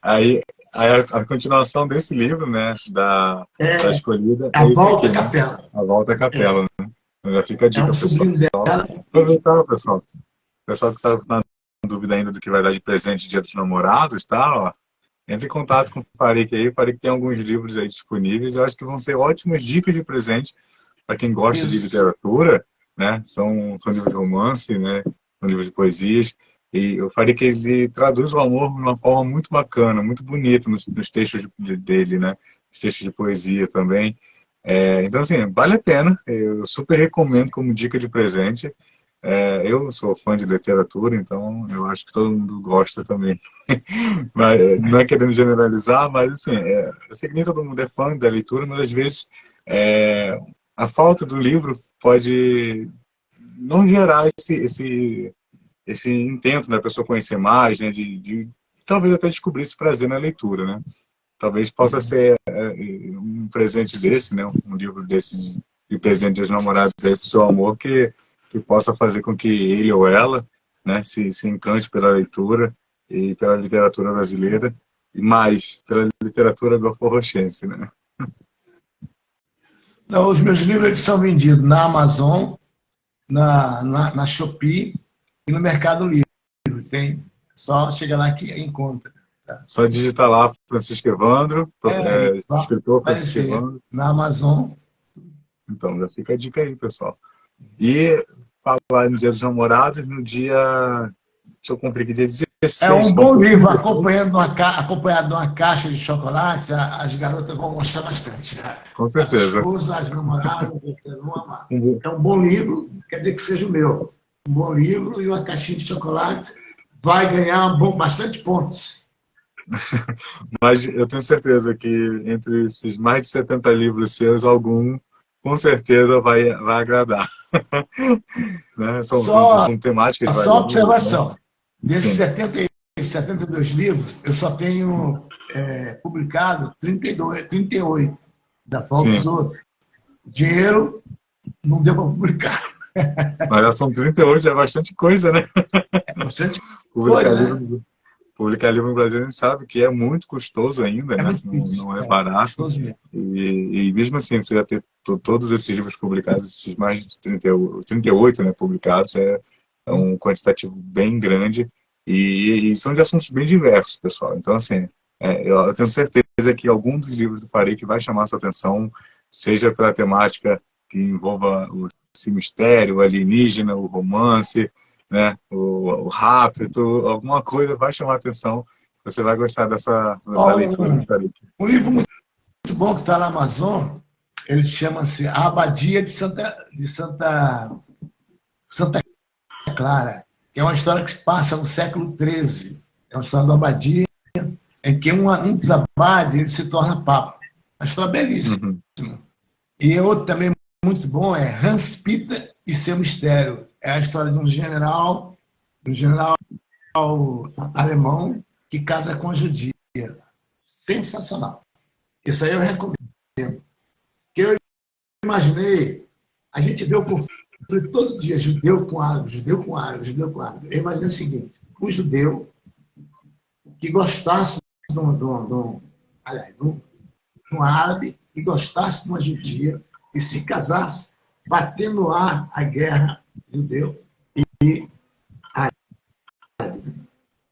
Speaker 1: Aí a continuação desse livro, né, da Escolhida,
Speaker 2: A
Speaker 1: esse
Speaker 2: Volta
Speaker 1: aqui,
Speaker 2: à Capela.
Speaker 1: Né? A Volta à Capela, né? Então já fica a dica,
Speaker 2: É um sobrinho
Speaker 1: pessoal.
Speaker 2: dela.
Speaker 1: Aproveitar, pessoal. O pessoal que está na dúvida ainda do que vai dar de presente Dia dos Namorados, tá? Ó, entre em contato com o Farik aí. O Farik tem alguns livros aí disponíveis. Eu acho que vão ser ótimas dicas de presente para quem gosta de literatura, né? São livros de romance, né? São livros de poesias. E eu falei que ele traduz o amor de uma forma muito bacana, muito bonita nos textos dele, né? Os textos de poesia também. Então, assim, vale a pena. Eu super recomendo como dica de presente. Eu sou fã de literatura, então eu acho que todo mundo gosta também. Mas, não é querendo generalizar, mas assim, eu sei que nem todo mundo é fã da leitura, mas às vezes é, a falta do livro pode não gerar esse intento da pessoa conhecer mais, né, de talvez até descobrir esse prazer na leitura, né? Talvez possa ser um presente desse, né, um livro desse de presente dos namorados aí pro seu amor, que possa fazer com que ele ou ela, né, se encante pela leitura e pela literatura brasileira, e mais pela literatura belforrochense, né?
Speaker 2: Então, os meus livros eles são vendidos na Amazon, na Shopee e no Mercado Livre. Tem só chegar lá que encontra. Tá?
Speaker 1: Só digitar lá Francisco Evandro,
Speaker 2: Vai
Speaker 1: escritor Francisco
Speaker 2: aparecer
Speaker 1: Evandro.
Speaker 2: na Amazon.
Speaker 1: Então, já fica a dica aí, pessoal. E falar no Dia dos Namorados, no dia... Deixa eu cumprir aqui, dia 16.
Speaker 2: É um bom livro, acompanhado de uma caixa de chocolate, as garotas vão gostar bastante.
Speaker 1: Com certeza.
Speaker 2: As esposas, as namoradas, vão amar. É um bom livro, quer dizer que seja o meu. Um bom livro e uma caixinha de chocolate vai ganhar bastante pontos.
Speaker 1: Mas eu tenho certeza que entre esses mais de 70 livros seus, algum com certeza vai agradar. Né? São temáticas
Speaker 2: só observação.
Speaker 1: Né?
Speaker 2: Desses 72 livros, eu só tenho publicado 38. Da falta dos outros. O dinheiro não deu para publicar.
Speaker 1: Mas já são 38, é bastante coisa, né?
Speaker 2: É bastante coisa, né?
Speaker 1: Publicar livro no Brasil, a gente sabe que é muito custoso ainda, né? Não é barato. E mesmo assim, você já ter todos esses livros publicados, esses mais de 38, né, publicados, é um quantitativo bem grande e são de assuntos bem diversos, pessoal. Então, assim, eu tenho certeza que algum dos livros do Farique vai chamar a sua atenção, seja pela temática que envolva esse mistério, o alienígena, o romance, né, o rapto, alguma coisa vai chamar a atenção. Você vai gostar da leitura do Farique.
Speaker 2: Um livro muito bom que está na Amazon, ele chama-se A Abadia de Santa Clara, que é uma história que se passa no século XIII. É uma história da abadia, em que um dos abades ele se torna papa. Uma história belíssima. E outro também muito bom é Hans Peter e seu mistério. É a história de um general alemão que casa com judia. Sensacional. Isso aí eu recomendo. Porque eu imaginei, a gente vê o conflito todo dia, judeu com árabe, judeu com árabe, judeu com árabe. Eu imaginei o seguinte, um judeu que gostasse de um árabe, que gostasse de uma judia, e se casasse, batendo lá a guerra judeu e árabe.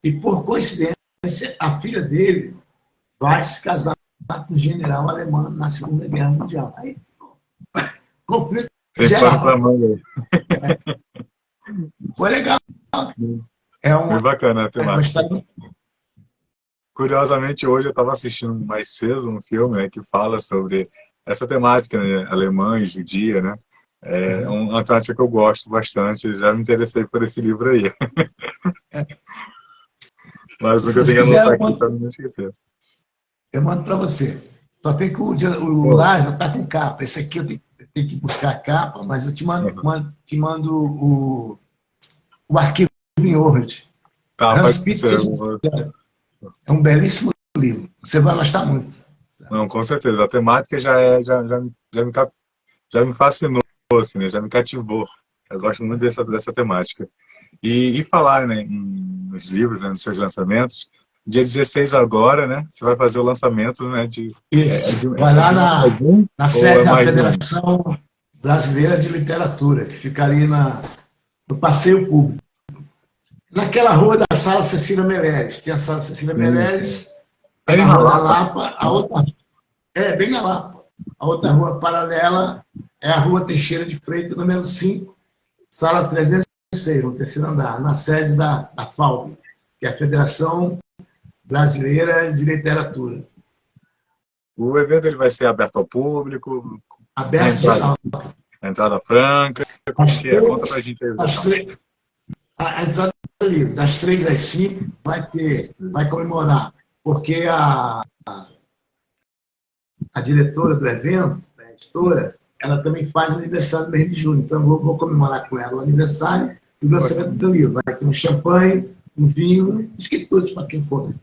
Speaker 2: E, por coincidência, a filha dele vai se casar com um general alemão na Segunda Guerra Mundial. Aí, conflito geral. Foi legal.
Speaker 1: Foi bacana a temática.
Speaker 2: História...
Speaker 1: Curiosamente, hoje eu estava assistindo mais cedo um filme, né, que fala sobre essa temática, né, alemã e judia, né? É uma temática que eu gosto bastante, já me interessei por esse livro aí. Mas o que eu tenho que anotar aqui para não esquecer.
Speaker 2: Eu mando para você. Só tem que o Lázaro está com capa. Esse aqui eu tenho que buscar a capa, mas eu te mando o arquivo em Word.
Speaker 1: Tá,
Speaker 2: é um belíssimo livro. Você vai gostar muito.
Speaker 1: Não, com certeza. A temática já me fascinou, assim, né? Já me cativou. Eu gosto muito dessa temática. E falar, né, nos livros, né, nos seus lançamentos. Dia 16 agora, né? Você vai fazer o lançamento, né?
Speaker 2: Vai lá na sede da Federação Brasileira de Literatura, que fica ali no Passeio Público. Naquela rua da Sala Cecília Meleres. Tem a Sala Cecília Meleres,
Speaker 1: bem
Speaker 2: na Rua da Lapa, a outra... bem na Lapa. A outra rua paralela é a Rua Teixeira de Freitas, número 5, Sala 306, no terceiro andar, na sede da FAUB, que é a Federação Brasileira de Literatura.
Speaker 1: O evento ele vai ser aberto ao público?
Speaker 2: Aberto geral.
Speaker 1: A entrada franca, como que é? Conta pra gente aí.
Speaker 2: A entrada é livre, das 3 às 5 vai comemorar, porque a diretora do evento, a editora, ela também faz aniversário no mês de junho. Então, eu vou comemorar com ela o aniversário e o lançamento do livro. Vai ter um champanhe, um vinho, esquitudes para quem for.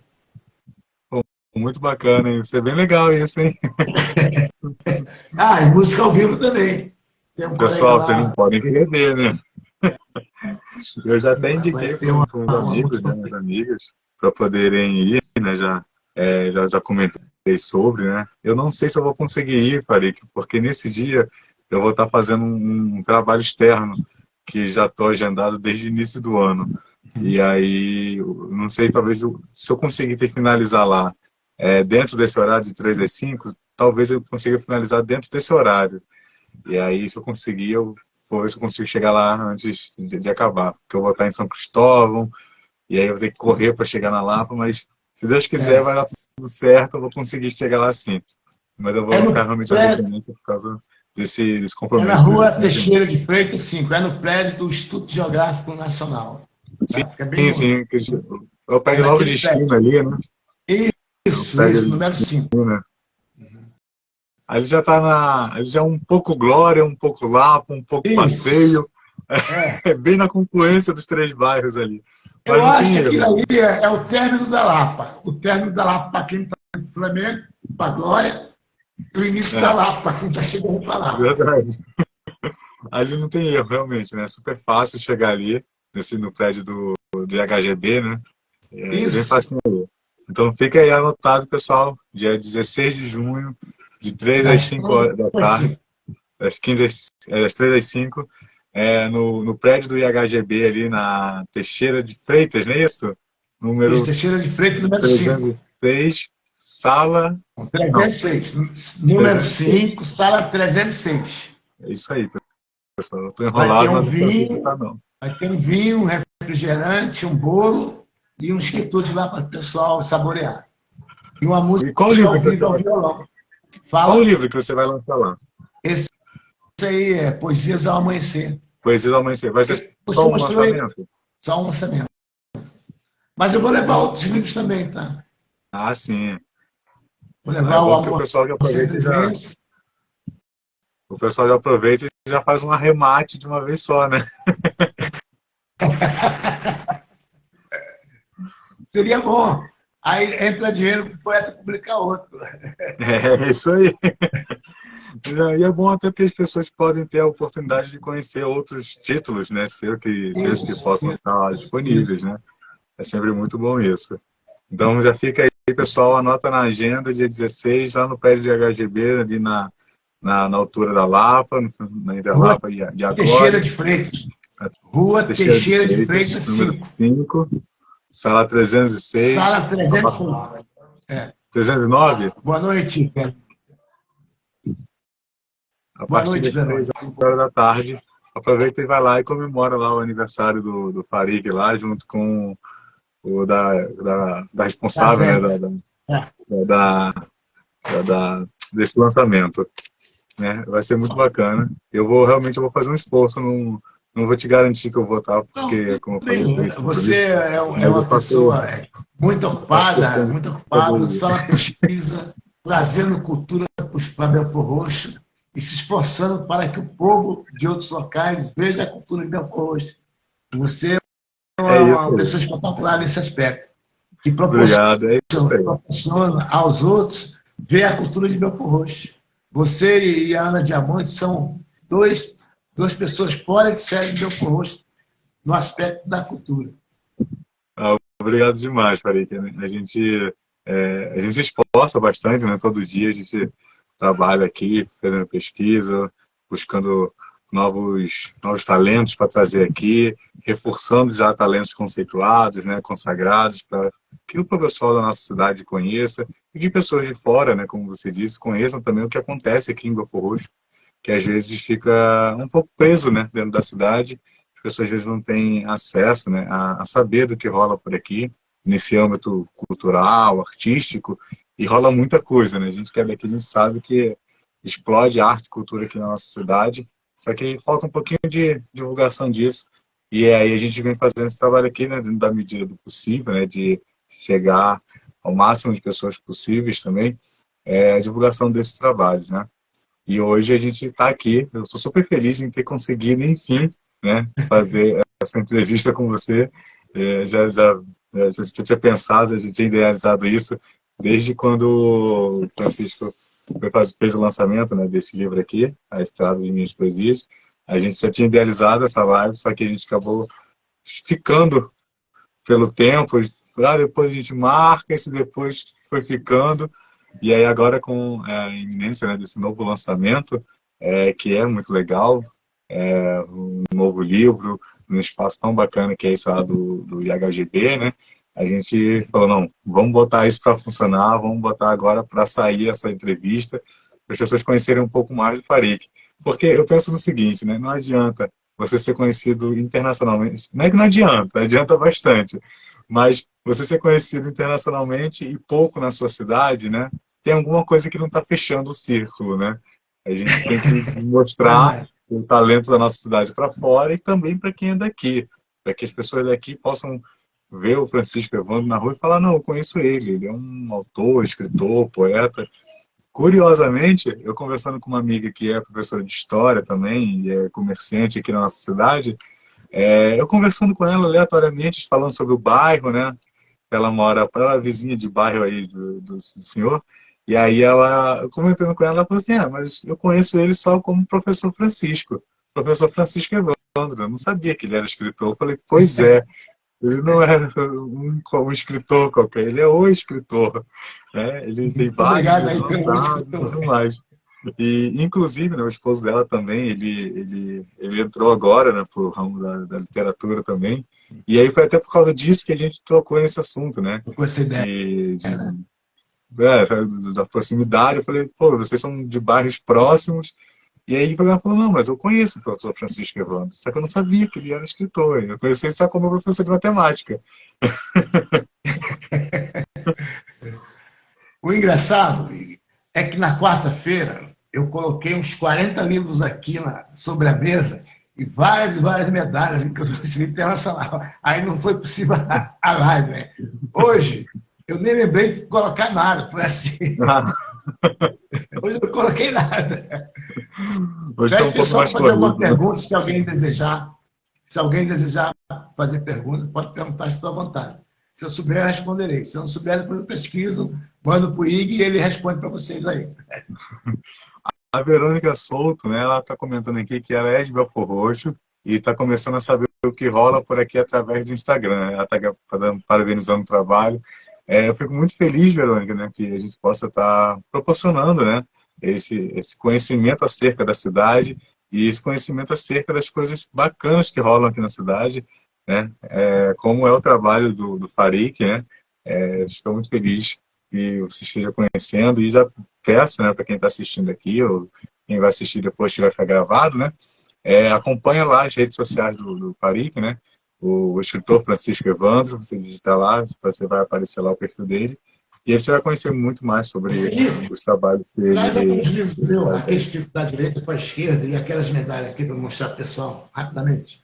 Speaker 1: Muito bacana, hein? Isso é bem legal isso, hein?
Speaker 2: E música ao vivo também. Tem um
Speaker 1: Pessoal, vocês
Speaker 2: lá,
Speaker 1: não podem perder, né? Eu já até indiquei para uns amigos, né,
Speaker 2: música.
Speaker 1: umas amigas, para poderem ir, né? Já comentei sobre, né? Eu não sei se eu vou conseguir ir, Farik, porque nesse dia eu vou estar fazendo um trabalho externo que já estou agendado desde o início do ano. E aí, eu não sei, talvez se eu conseguir finalizar lá dentro desse horário de 3 às 5, talvez eu consiga finalizar dentro desse horário. E aí, se eu conseguir, eu vou ver se eu consigo chegar lá antes de acabar. Porque eu vou estar em São Cristóvão, e aí eu vou ter que correr para chegar na Lapa, mas se Deus quiser, vai dar tudo certo, eu vou conseguir chegar lá sim. Mas eu vou ficar realmente à dependência por causa desse compromisso.
Speaker 2: É na rua Teixeira de Freitas, 5, é no prédio do Instituto Geográfico Nacional.
Speaker 1: Sim,
Speaker 2: Fica bem
Speaker 1: sim. Eu pego logo de esquina ali, né?
Speaker 2: Isso, número 5.
Speaker 1: Né? Ali já tá ali já é um pouco Glória, um pouco Lapa, um pouco Passeio. É bem na confluência dos 3 bairros ali. Mas
Speaker 2: eu acho que aquilo ali é o término da Lapa. O término da Lapa para quem está no Flamengo, para Glória, e o início da Lapa para quem está chegando para lá.
Speaker 1: Verdade. Ali não tem erro, realmente, né? É super fácil chegar ali, no prédio do IHGB, né? É bem fácil ali. Então fica aí anotado, pessoal, dia 16 de junho, de 3 às 5 horas da tarde, das 3 às 5, no prédio do IHGB ali na Teixeira de Freitas, não é isso?
Speaker 2: Teixeira de Freitas, número
Speaker 1: 306, sala...
Speaker 2: 306, número 5, sala 306.
Speaker 1: É isso aí, pessoal. Eu estou enrolado, mas não.
Speaker 2: Vai ter um vinho, um refrigerante, um bolo e uns quitutes lá para o pessoal saborear. E uma música ao vivo ao violão.
Speaker 1: Qual o livro que você vai lançar lá?
Speaker 2: Esse aí é Poesias ao Amanhecer.
Speaker 1: Poesias ao Amanhecer. Vai ser só um lançamento?
Speaker 2: Só um lançamento. Mas eu vou levar outros livros também, tá?
Speaker 1: Ah, sim.
Speaker 2: Vou levar o Amor.
Speaker 1: O pessoal já aproveita e já faz um arremate de uma vez só, né?
Speaker 2: Seria bom. Aí entra dinheiro para o poeta publicar outro.
Speaker 1: É isso aí. E é bom até porque as pessoas podem ter a oportunidade de conhecer outros títulos, né? Seus que possam estar disponíveis, né? É sempre muito bom isso. Então já fica aí, pessoal, anota na agenda, dia 16, lá no prédio de HGB, ali na altura da Lapa, entre a Lapa e agora.
Speaker 2: Teixeira de Freitas. Rua Teixeira de Freitas,
Speaker 1: número 5. Sala 306.
Speaker 2: Sala 306.
Speaker 1: 309?
Speaker 2: Boa noite, Pedro.
Speaker 1: A partir das 3 horas da tarde, aproveita e vai lá e comemora lá o aniversário do Farik lá, junto com o da responsável, né, desse lançamento. Né? Vai ser muito bacana. Realmente vou fazer um esforço, não vou te garantir que eu vou estar, porque, como eu falei...
Speaker 2: Você é uma pessoa muito ocupada, só na pesquisa, trazendo cultura para Belfor Roxo e se esforçando para que o povo de outros locais veja a cultura de Belfor Roxo. Você é uma pessoa espetacular nesse aspecto, que proporciona aos outros ver a cultura de Belfor Roxo. Você e a Ana Diamante são duas pessoas fora de série de Belfor Roxo no aspecto da cultura.
Speaker 1: Obrigado demais, Farik. A gente se esforça bastante, né? Todo dia a gente trabalha aqui, fazendo pesquisa, buscando novos talentos para trazer aqui, reforçando já talentos conceituados, né, consagrados, para que o pessoal da nossa cidade conheça e que pessoas de fora, né, como você disse, conheçam também o que acontece aqui em Belfor Roxo, que às vezes fica um pouco preso, né, dentro da cidade. As pessoas às vezes não têm acesso, né, a saber do que rola por aqui, nesse âmbito cultural, artístico, e rola muita coisa, né? A gente que é daqui, a gente sabe que explode arte e cultura aqui na nossa cidade, Só que falta um pouquinho de divulgação disso. E aí a gente vem fazendo esse trabalho aqui, né, dentro da medida do possível, né, de chegar ao máximo de pessoas possíveis também, a divulgação desses trabalhos, né. E hoje a gente está aqui, eu estou super feliz em ter conseguido, enfim, né, fazer essa entrevista com você. Já tinha pensado, já tinha idealizado isso desde quando o Francisco fez o lançamento, né, desse livro aqui, A Estrada de Minhas Poesias. A gente já tinha idealizado essa live, só que a gente acabou ficando pelo tempo. Depois a gente marca, esse depois foi ficando. E aí agora com a iminência, né, desse novo lançamento, que é muito legal, um novo livro, num espaço tão bacana que é esse lá do IHGB, né? A gente falou, não, vamos botar isso para funcionar, vamos botar agora para sair essa entrevista, para as pessoas conhecerem um pouco mais do Farique. Porque eu penso no seguinte, né? Não adianta você ser conhecido internacionalmente. Não é que não adianta, adianta bastante. Mas você ser conhecido internacionalmente e pouco na sua cidade, né? Tem alguma coisa que não está fechando o círculo, né? A gente tem que mostrar o talento da nossa cidade para fora e também para quem é daqui, para que as pessoas daqui possam ver o Francisco Evandro na rua e falar, não, eu conheço ele é um autor, escritor, poeta. Curiosamente, eu conversando com uma amiga que é professora de história também, e é comerciante aqui na nossa cidade, eu conversando com ela aleatoriamente, falando sobre o bairro, né? Ela é vizinha de bairro aí do senhor, e aí ela, comentando com ela, ela falou assim, mas eu conheço ele só como professor Francisco Evandro, eu não sabia que ele era escritor. Eu falei, pois é, ele não é um escritor qualquer, ele é o escritor, né? Ele tem vários
Speaker 2: Obrigado aí pelo
Speaker 1: lançados e tudo mais. E, inclusive, né, o esposo dela também, ele entrou agora, né, pro ramo da literatura também. E aí foi até por causa disso que a gente tocou nesse assunto, né?
Speaker 2: com essa ideia.
Speaker 1: Da proximidade. Eu falei, pô, vocês são de bairros próximos. E aí ela falou, não, mas eu conheço o professor Francisco Evandro, só que eu não sabia que ele era escritor. Eu conheci ele só como professor de matemática.
Speaker 2: O engraçado é que na quarta-feira eu coloquei uns 40 livros aqui sobre a mesa e várias medalhas em que eu trouxe internacional. Aí não foi possível a live, né? Hoje, eu nem lembrei de colocar nada, foi assim. Hoje eu não coloquei nada.
Speaker 1: Hoje
Speaker 2: Pede
Speaker 1: tá um
Speaker 2: o
Speaker 1: pouco
Speaker 2: pessoal
Speaker 1: mais
Speaker 2: fazer alguma
Speaker 1: corrido, né?
Speaker 2: pergunta, se alguém desejar. Se alguém desejar fazer perguntas, pode perguntar, estou à vontade. Se eu souber, eu responderei. Se eu não souber, depois eu pesquiso, mando para o IG e ele responde para vocês aí.
Speaker 1: A Verônica Souto, né, ela está comentando aqui que ela é de Belford Roxo e está começando a saber o que rola por aqui através do Instagram. Ela está parabenizando o trabalho. Eu fico muito feliz, Verônica, né, que a gente possa estar proporcionando, né, esse conhecimento acerca da cidade e esse conhecimento acerca das coisas bacanas que rolam aqui na cidade, né, como é o trabalho do Farique, né. Estou muito feliz que você esteja conhecendo e já peço, né, para quem está assistindo aqui ou quem vai assistir depois que vai ficar gravado, né, acompanha lá as redes sociais do Farique, né, o escritor Francisco Evandro, você digitar lá, você vai aparecer lá o perfil dele, e aí você vai conhecer muito mais sobre os trabalhos que
Speaker 2: Traz alguns
Speaker 1: ele
Speaker 2: livros meus,
Speaker 1: faz.
Speaker 2: aqueles que da direita para a esquerda e aquelas medalhas aqui para mostrar para o pessoal, rapidamente.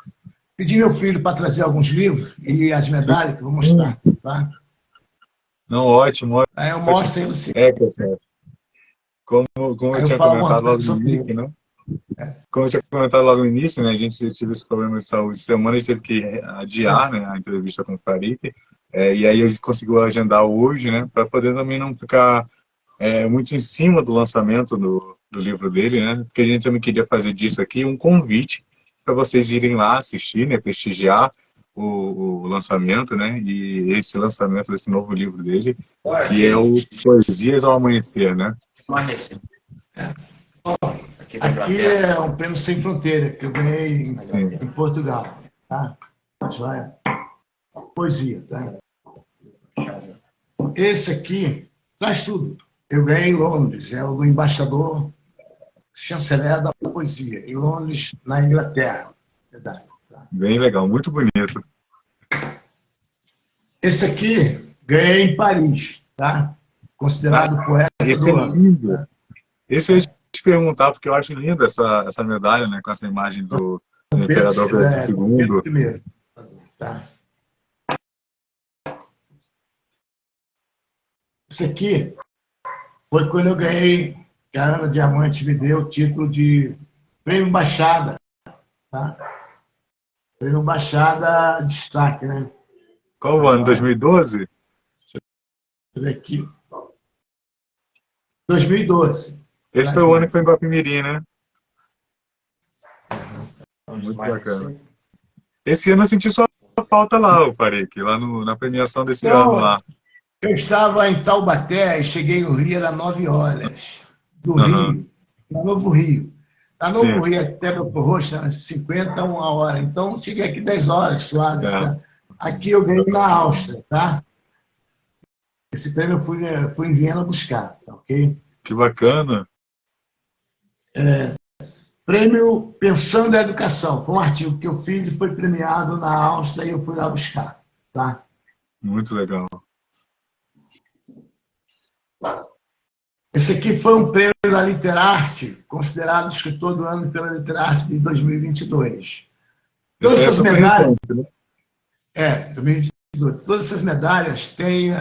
Speaker 2: Pedi meu filho para trazer alguns livros e as medalhas que eu vou mostrar. Tá?
Speaker 1: Não, ótimo,
Speaker 2: Aí eu
Speaker 1: ótimo.
Speaker 2: mostro aí você.
Speaker 1: Pessoal, como
Speaker 2: Aí
Speaker 1: eu
Speaker 2: eu
Speaker 1: tinha
Speaker 2: falo alguma
Speaker 1: comentado logo
Speaker 2: coisa
Speaker 1: no
Speaker 2: sobre
Speaker 1: início,
Speaker 2: ele.
Speaker 1: né? Como eu tinha comentado logo no início, né, a gente teve esse problema de saúde essa semana, a gente teve que adiar, né, a entrevista com o Farique, e aí a gente conseguiu agendar hoje, né, para poder também não ficar muito em cima do lançamento do livro dele, né, porque a gente também queria fazer disso aqui um convite para vocês irem lá assistir, né, prestigiar o lançamento, né, e esse lançamento desse novo livro dele, que é o Poesias ao Amanhecer, né.
Speaker 2: Aqui é um prêmio Sem Fronteira, que eu ganhei
Speaker 1: Sim.
Speaker 2: em Portugal. Tá? Joia. Poesia. Tá? Esse aqui traz tudo. Eu ganhei em Londres, é o do embaixador chanceler da poesia, em Londres, na Inglaterra. Verdade. Tá?
Speaker 1: Bem legal, muito bonito.
Speaker 2: Esse aqui ganhei em Paris, tá? Considerado poeta
Speaker 1: Esse
Speaker 2: do
Speaker 1: é
Speaker 2: ano.
Speaker 1: lindo.
Speaker 2: Tá?
Speaker 1: Esse eu ia te perguntar, porque eu acho linda essa medalha, né, com essa imagem do Imperador Pedro II.
Speaker 2: Pedro I. Tá. Isso aqui foi quando eu ganhei, que a Ana Diamante me deu o título de Prêmio Baixada. Tá? Prêmio Baixada destaque, né?
Speaker 1: Qual o ano? 2012?
Speaker 2: Deixa eu ver aqui. 2012.
Speaker 1: Esse foi o ano que foi em Guapimirim, né? Muito bacana. Esse ano eu senti sua falta lá, o Parik, lá na premiação desse ano lá.
Speaker 2: Eu estava em Taubaté e cheguei no Rio, era 9 horas. Do Rio, no Novo Rio. Da Novo Rio até Belfor Roxo, era 50, 1 hora. Então, cheguei aqui 10 horas, suave. Aqui eu ganhei na Áustria, tá? Esse prêmio eu fui em Viena buscar, tá ok?
Speaker 1: Que bacana.
Speaker 2: Prêmio Pensando na Educação. Foi um artigo que eu fiz e foi premiado na Áustria e eu fui lá buscar, tá?
Speaker 1: Muito legal.
Speaker 2: Esse aqui foi um prêmio da Literarte, considerado escritor do ano pela Literarte de 2022. Todas essas medalhas... recente, né? 2022. Todas essas medalhas têm,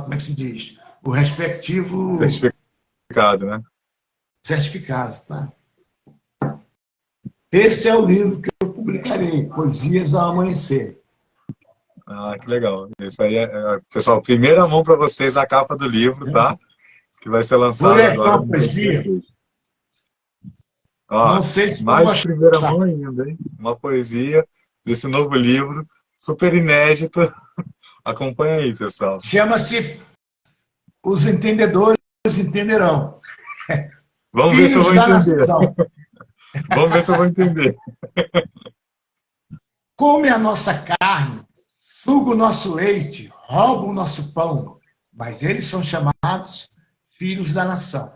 Speaker 2: como é que se diz? O respectivo...
Speaker 1: Certificado, né?
Speaker 2: Certificado, tá? Esse é o livro que eu publicarei, Poesias ao Amanhecer.
Speaker 1: Ah, que legal. Isso aí pessoal, primeira mão para vocês a capa do livro, tá? Que vai ser lançado agora.
Speaker 2: Uma poesia.
Speaker 1: Ó,
Speaker 2: não sei se
Speaker 1: mais de primeira mão ainda, hein? Uma poesia desse novo livro, super inédito. Acompanha aí, pessoal.
Speaker 2: Chama-se Os Entendedores Entenderão.
Speaker 1: Vamos ver se eu vou entender. Vamos ver se eu vou entender.
Speaker 2: Come a nossa carne, suga o nosso leite, rouba o nosso pão, mas eles são chamados filhos da nação.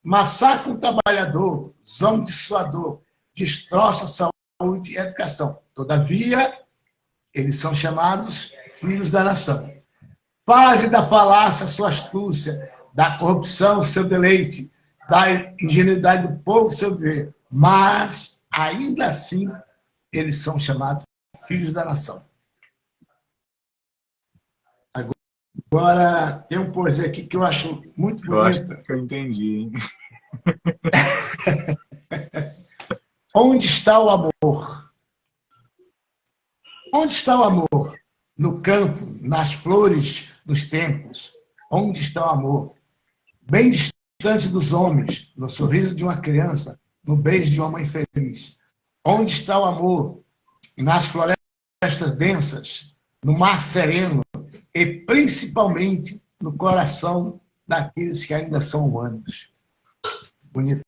Speaker 2: Massacra o trabalhador, zomba de sua dor, destroça a saúde e a educação. Todavia, eles são chamados filhos da nação. Faze da falácia sua astúcia, da corrupção seu deleite, da ingenuidade do povo seu viver. Mas, ainda assim, eles são chamados filhos da nação. Agora, tem uma poesia aqui que eu acho muito bonita.
Speaker 1: Eu acho que eu entendi, hein?
Speaker 2: Onde está o amor? Onde está o amor? No campo, nas flores, nos templos. Onde está o amor? Bem distante dos homens, no sorriso de uma criança, no beijo de uma mãe feliz. Onde está o amor? Nas florestas densas, no mar sereno e principalmente no coração daqueles que ainda são humanos. Bonito.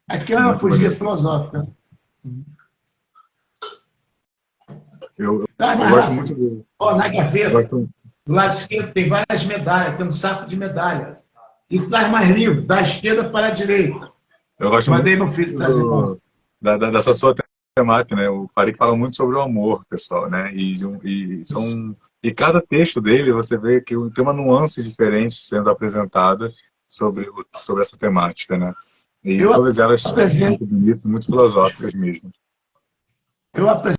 Speaker 2: Aqui é uma
Speaker 1: muito
Speaker 2: poesia
Speaker 1: bonito.
Speaker 2: filosófica.
Speaker 1: Eu
Speaker 2: Tá,
Speaker 1: gosto muito dele.
Speaker 2: Ó, na gaveta, do lado esquerdo tem várias medalhas, tem um saco de medalha. E traz mais livro, da esquerda para a direita.
Speaker 1: Eu gosto
Speaker 2: Mandei
Speaker 1: muito
Speaker 2: meu filho trazer.
Speaker 1: dessa sua temática, né? O Parik fala muito sobre o amor, pessoal, né? E cada texto dele, você vê que tem uma nuance diferente sendo apresentada sobre essa temática, né? E todas elas são muito bonitas, muito filosóficas mesmo.
Speaker 2: Eu apresento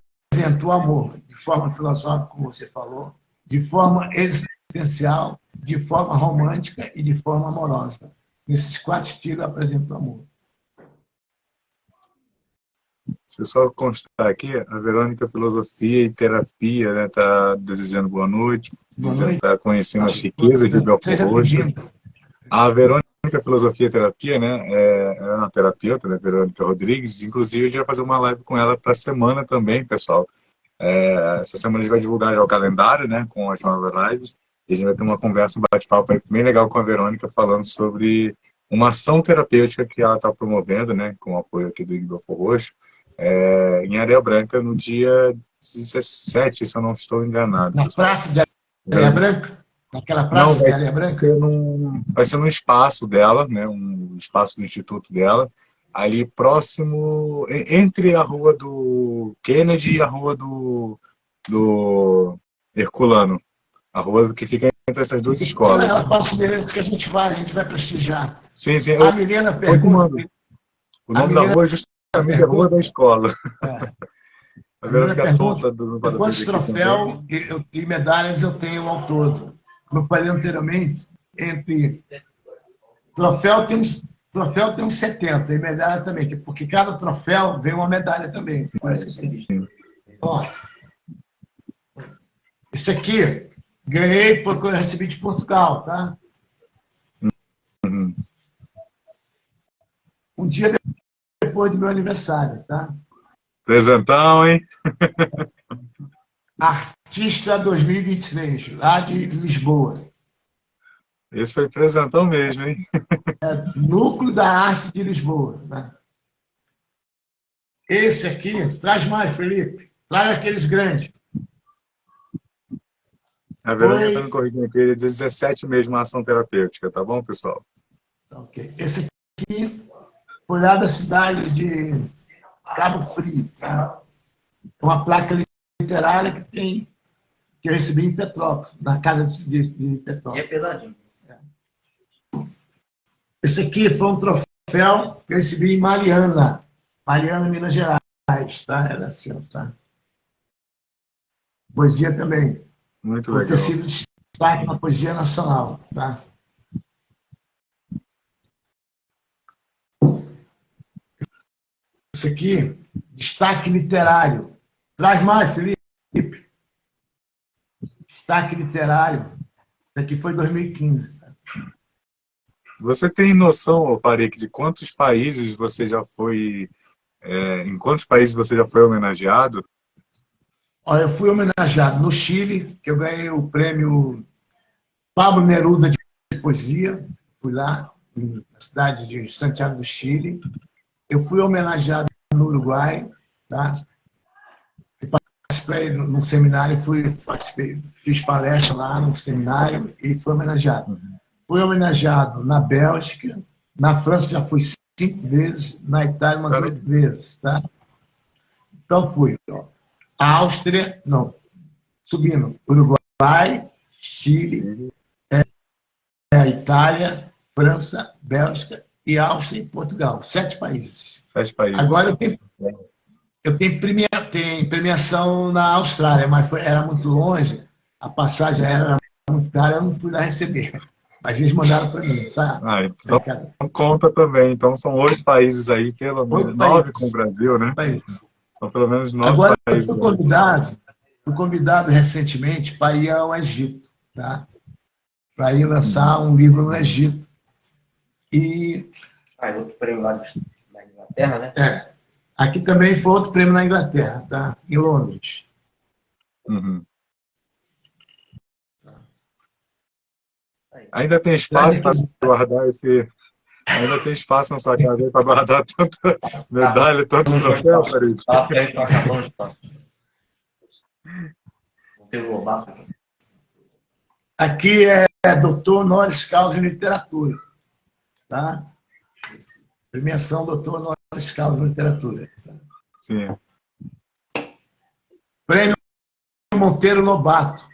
Speaker 2: o amor de forma filosófica, como você falou, de forma existencial, de forma romântica e de forma amorosa. Nesses 4 estilos eu apresento o amor.
Speaker 1: Deixa eu só constar aqui, a Verônica Filosofia e Terapia, né, tá desejando boa noite, está conhecendo as riquezas de Belfor Roxo. A Verônica Filosofia e Terapia, né, é uma terapeuta, né, Verônica Rodrigues, inclusive a gente vai fazer uma live com ela para a semana também, pessoal. Essa semana a gente vai divulgar já o calendário, né, com as novas lives, e a gente vai ter uma conversa, um bate-papo bem legal com a Verônica, falando sobre uma ação terapêutica que ela está promovendo, né, com o apoio aqui do Belfor Roxo, em Areia Branca, no dia 17, se eu não estou enganado.
Speaker 2: Na praça de Areia Branca? Naquela praça de Areia Branca?
Speaker 1: Vai ser num espaço dela, né, um espaço do instituto dela, ali próximo, entre a rua do Kennedy e a rua do Herculano. A rua que fica entre essas duas escolas.
Speaker 2: Ela passa o endereço que a gente vai prestigiar.
Speaker 1: Sim, sim.
Speaker 2: A Milena pergunta...
Speaker 1: O nome da rua é justamente a rua da escola.
Speaker 2: A
Speaker 1: Agora
Speaker 2: menina
Speaker 1: fica
Speaker 2: pergunta
Speaker 1: solta do
Speaker 2: quantos troféus e medalhas eu tenho ao todo. Como eu falei anteriormente, entre troféu tem uns 70 e medalha também, porque cada troféu vem uma medalha também. Ó, esse aqui ganhei porque eu recebi de Portugal, tá?
Speaker 1: Uhum.
Speaker 2: Um dia depois do meu aniversário, tá?
Speaker 1: Presentão, hein?
Speaker 2: Artista 2023, lá de Lisboa.
Speaker 1: Esse foi presentão mesmo, hein?
Speaker 2: Núcleo da Arte de Lisboa. Né? Esse aqui, traz mais, Felipe. Traz aqueles grandes.
Speaker 1: A Verônica está me corrigindo aqui, ele é 17 mesmo a ação terapêutica, tá bom, pessoal?
Speaker 2: Okay. Esse aqui foi lá da cidade de Cabo Frio. Tá? Uma placa literária que eu recebi em Petrópolis, na casa de Petrópolis.
Speaker 3: E é pesadinho.
Speaker 2: Esse aqui foi um troféu que eu recebi em Mariana, Minas Gerais. Tá? Era assim, tá? Poesia também.
Speaker 1: Muito
Speaker 2: Por
Speaker 1: legal.
Speaker 2: ter sido destaque na poesia nacional. Tá? Isso aqui, destaque literário. Traz mais, Felipe. Destaque literário. Isso aqui foi 2015.
Speaker 1: Você tem noção, Farik, de quantos países você já foi, em quantos países você já foi homenageado?
Speaker 2: Olha, eu fui homenageado no Chile, que eu ganhei o prêmio Pablo Neruda de poesia. Fui lá, na cidade de Santiago do Chile. Eu fui homenageado no Uruguai, tá? Participei num seminário, fiz palestra lá no seminário e fui homenageado. Fui homenageado na Bélgica, na França já fui 5 vezes, na Itália umas 8 vezes, tá? Então fui, ó. Áustria, não, subindo, Uruguai, Chile, Itália, França, Bélgica e Áustria e Portugal. 7 países.
Speaker 1: 7 países.
Speaker 2: Agora eu tenho premiação na Austrália, mas era muito longe, a passagem era muito cara, eu não fui lá receber. Mas eles mandaram para mim, tá?
Speaker 1: Então conta também. Então são 8 países aí, pelo menos. 9 com o Brasil, né? São pelo menos 9
Speaker 2: Agora,
Speaker 1: países.
Speaker 2: Eu fui convidado recentemente para ir ao Egito, tá? Para ir lançar um livro no Egito. E
Speaker 3: outro prêmio lá na Inglaterra, né?
Speaker 2: Aqui também foi outro prêmio na Inglaterra, tá? Em Londres.
Speaker 1: Uhum. Ainda tem espaço para guardar esse... Ainda tem espaço na sua casa para guardar tanta medalha, tanto troféu, Farik?
Speaker 2: Aqui é doutor honoris causa em literatura, tá? Premiação doutor honoris causa em literatura. Tá?
Speaker 1: Sim.
Speaker 2: Prêmio Monteiro Lobato.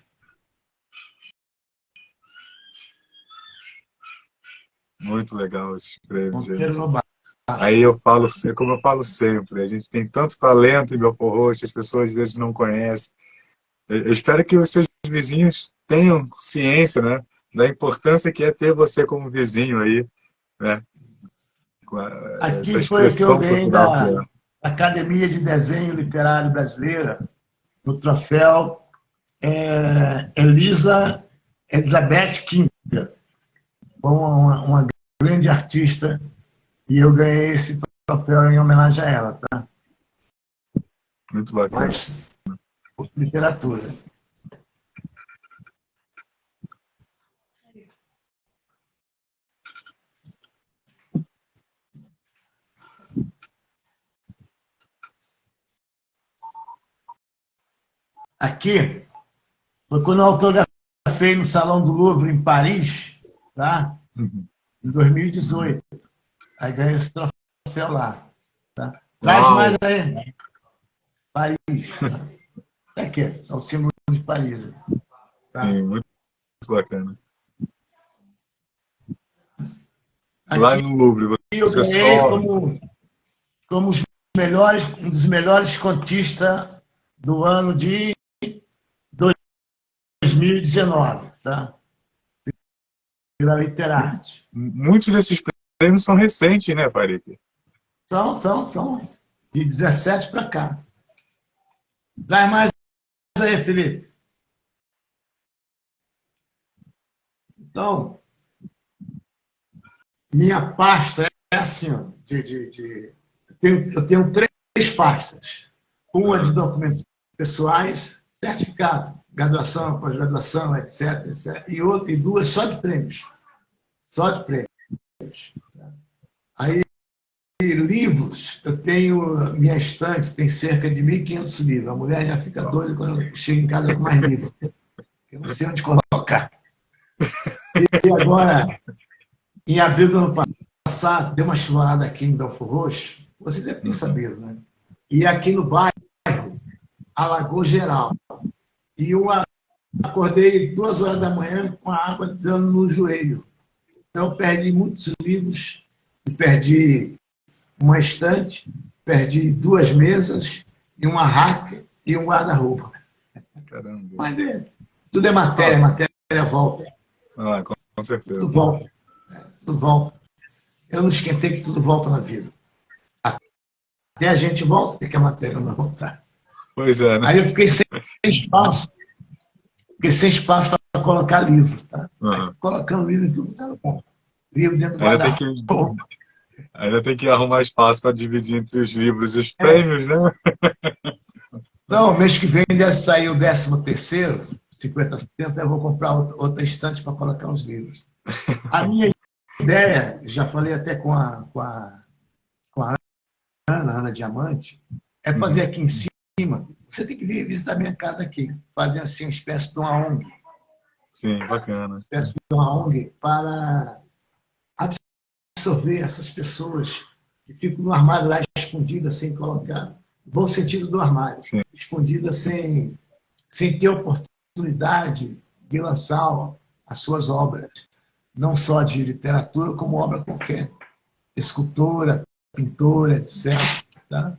Speaker 1: Muito legal esse prêmio,
Speaker 2: Monteiro
Speaker 1: gente.
Speaker 2: Lobato.
Speaker 1: Aí eu falo, como eu falo sempre, a gente tem tanto talento em Belfort Roxo, as pessoas às vezes não conhecem. Eu espero que os seus vizinhos tenham ciência, né, da importância que é ter você como vizinho aí, né?
Speaker 2: Aqui foi o que eu ganhei da Academia de Desenho Literário Brasileira, no troféu Elizabeth Kinga. Foi uma grande artista e eu ganhei esse troféu em homenagem a ela, tá?
Speaker 1: Muito bacana.
Speaker 2: Mas, literatura. Aqui foi quando eu autografei no Salão do Louvre, em Paris, tá? Em 2018. Aí ganhei esse troféu lá. Tá? Traz mais aí. Paris. Tá aqui, é o símbolo de Paris. Tá?
Speaker 1: Sim, muito bacana.
Speaker 2: Aqui,
Speaker 1: lá no Louvre,
Speaker 2: eu ganhei como somos um dos melhores contistas do ano de 2019, tá? Pela Literarte.
Speaker 1: Muitos desses prêmios são recentes, né, Farik?
Speaker 2: São de 17 para cá. Traz mais aí, Felipe. Então, minha pasta é assim, ó, eu tenho 3 pastas. Uma de documentos pessoais, certificado, graduação, pós-graduação, etc. E 2 só de prêmios. Só de prêmios. Aí, livros, eu tenho, minha estante tem cerca de 1.500 livros. A mulher já fica doida quando eu chego em casa com mais livros. Eu não sei onde colocar. E agora, em abril do ano passado, deu uma chulada aqui em Belfort Roxo, você deve ter sabido, né? E aqui no bairro, alagou geral. E eu acordei 2 horas da manhã com a água dando no joelho. Então, eu perdi muitos livros, perdi uma estante, perdi 2 mesas, e uma rack e um guarda-roupa.
Speaker 1: Caramba.
Speaker 2: Mas tudo é matéria, matéria volta.
Speaker 1: Ah, com certeza.
Speaker 2: Tudo volta. Tudo volta. Eu não esquentei que tudo volta na vida. Até a gente volta, porque a matéria não vai voltar.
Speaker 1: Pois é, né?
Speaker 2: Aí eu fiquei sem espaço. Fiquei sem espaço para colocar livro. Tá?
Speaker 1: Uhum.
Speaker 2: Colocando livro em tudo, tá bom. Livro dentro do guarda-roupa.
Speaker 1: Ainda tem que arrumar espaço para dividir entre os livros e os prêmios, né?
Speaker 2: Não, mês que vem deve sair o 13º, 50%, eu vou comprar outra estante para colocar os livros. A minha ideia, já falei até com a Ana Diamante, é fazer aqui em cima. Você tem que vir visitar minha casa aqui. Fazer assim uma espécie de uma ONG.
Speaker 1: Sim, bacana.
Speaker 2: Uma espécie de uma ONG para absorver essas pessoas que ficam no armário lá escondidas, sem colocar. Bom sentido do armário. Sim. Escondidas sem ter oportunidade de lançar as suas obras. Não só de literatura, como obra qualquer. Escultora, pintora, etc. Tá?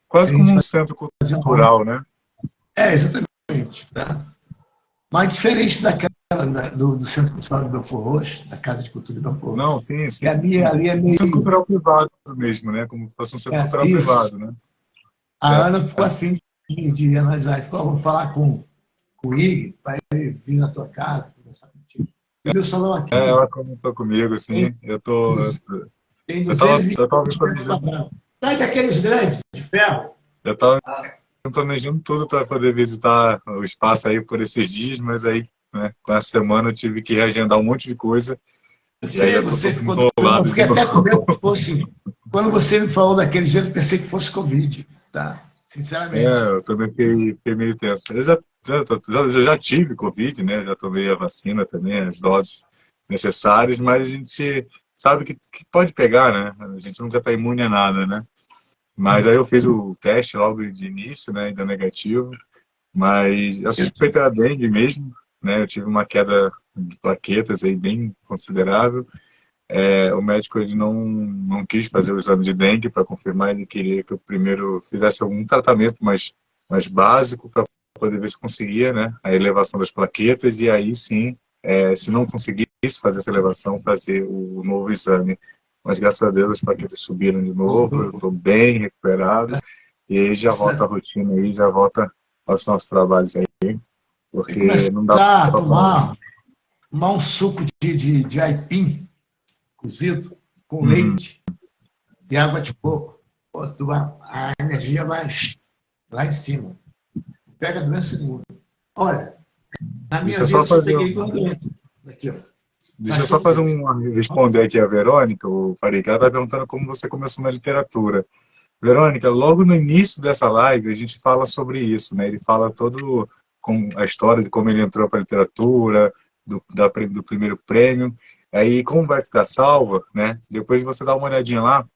Speaker 1: Quase como um centro cultural, né?
Speaker 2: Exatamente. Tá? Mas diferente do Centro Cultural de Belfort Roxo, da Casa de Cultura de Belfort Roxo.
Speaker 1: Não, sim.
Speaker 2: Que ali é meio...
Speaker 1: Um centro cultural privado mesmo, né? Como se fosse um centro cultural privado, né?
Speaker 2: A Ana ficou afim de analisar. Ficou, vou falar com o Ig, para ele vir na tua casa, conversar contigo. E meu salão aqui...
Speaker 1: Ela comentou comigo, sim.
Speaker 2: Tem 220 Traz aqueles grandes de ferro.
Speaker 1: Eu estava planejando tudo para poder visitar o espaço aí por esses dias, mas aí, né, com essa semana eu tive que reagendar um monte de coisa.
Speaker 2: E aí você ficou enrolado. Eu fiquei até com medo que fosse... Quando você me falou daquele jeito, eu pensei que fosse Covid, tá? Sinceramente.
Speaker 1: Eu também fiquei meio tenso. Eu já tive Covid, né? Já tomei a vacina também, as doses necessárias, mas a gente sabe que pode pegar, né? A gente nunca está imune a nada, né? Mas aí eu fiz o teste logo de início, né? Ainda negativo. Mas a suspeita era dengue mesmo, né? Eu tive uma queda de plaquetas aí bem considerável. O médico ele não quis fazer o exame de dengue para confirmar, ele queria que eu primeiro fizesse algum tratamento mais básico para poder ver se conseguia, né? A elevação das plaquetas e aí sim, se não conseguisse fazer essa elevação, fazer o novo exame. Mas, graças a Deus, as plaquetas subiram de novo, eu estou bem recuperado. E aí já volta a rotina, aí já volta aos nossos trabalhos aí. Porque não dá para
Speaker 2: tomar um suco de aipim cozido com leite e água de coco. Pô, a energia vai lá em cima. Pega a doença nenhuma. Olha, na minha vida eu peguei 2 doenças. Aqui, ó.
Speaker 1: Deixa eu só responder aqui a Verônica, o Farik. Ela está perguntando como você começou na literatura. Verônica, logo no início dessa live, a gente fala sobre isso, né? Ele fala todo com a história de como ele entrou para a literatura, do primeiro prêmio. Aí, como vai ficar salva, né? Depois você dá uma olhadinha lá,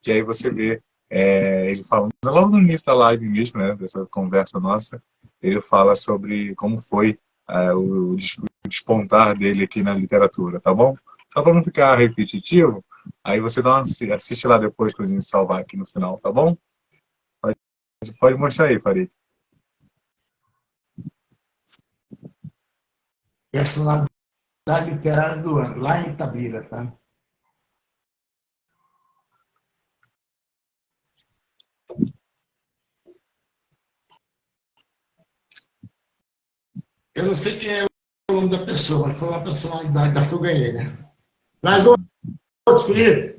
Speaker 1: que aí você vê ele falando, logo no início da live mesmo, né? Dessa conversa nossa, ele fala sobre como foi o despontar dele aqui na literatura, tá bom? Só para não ficar repetitivo, Aí você assiste lá depois quando a gente salvar aqui no final, tá bom? Pode mostrar aí, Farid.
Speaker 2: Personalidade literária do ano, lá em Itabira, tá? Eu não sei quem é o nome da pessoa, mas foi uma personalidade da que eu ganhei, né? Traz outros, Felipe.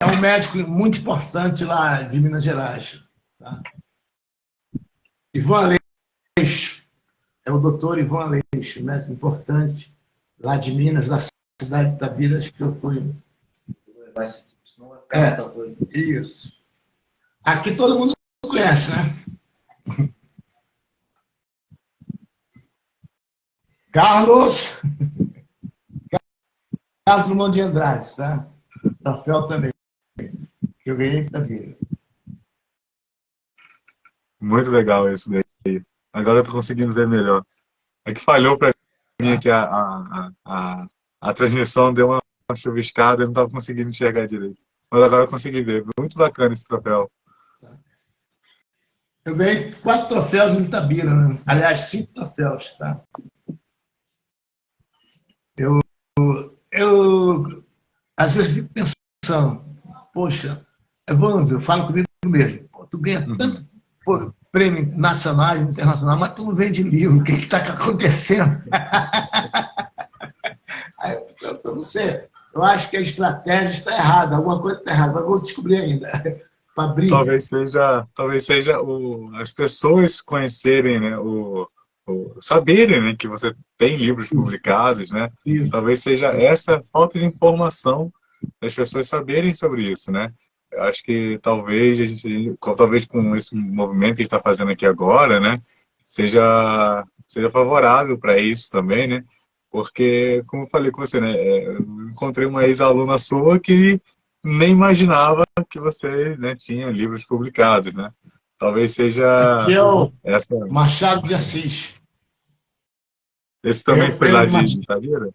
Speaker 2: É um médico muito importante lá de Minas Gerais. Tá? Ivan Aleixo. É o doutor Ivan Aleixo, médico importante lá de Minas, da cidade de Itabira, acho que eu fui. Isso. Aqui todo mundo conhece, né? Carlos Drummond de Andrade, tá? Troféu também. Que eu ganhei da vida.
Speaker 1: Muito legal isso daí. Agora eu tô conseguindo ver melhor. É que falhou para mim aqui a transmissão deu uma chuviscada, eu não estava conseguindo enxergar direito. Mas agora eu consegui ver. Muito bacana esse troféu.
Speaker 2: Eu ganhei 4 troféus em Itabira, né? Aliás, 5 troféus, tá? Eu às vezes fico pensando, poxa, Evandro, eu falo comigo mesmo, tu ganha tanto prêmio nacional e internacional, mas tu não vende livro, o que está acontecendo? Eu não sei, eu acho que a estratégia está errada, alguma coisa está errada, mas vou descobrir ainda.
Speaker 1: Talvez seja as pessoas conhecerem, né, saberem, né, que você tem livros publicados, né? Isso. Talvez seja essa falta de informação das pessoas saberem sobre isso, né? Eu acho que talvez talvez com esse movimento que a gente está fazendo aqui agora, né, seja favorável para isso também, né? Porque, como eu falei com você, né, eu encontrei uma ex-aluna sua que nem imaginava que você, né, tinha livros publicados, né? Talvez seja
Speaker 2: aqui é o Machado de Assis.
Speaker 1: Esse também foi lá de Itabira?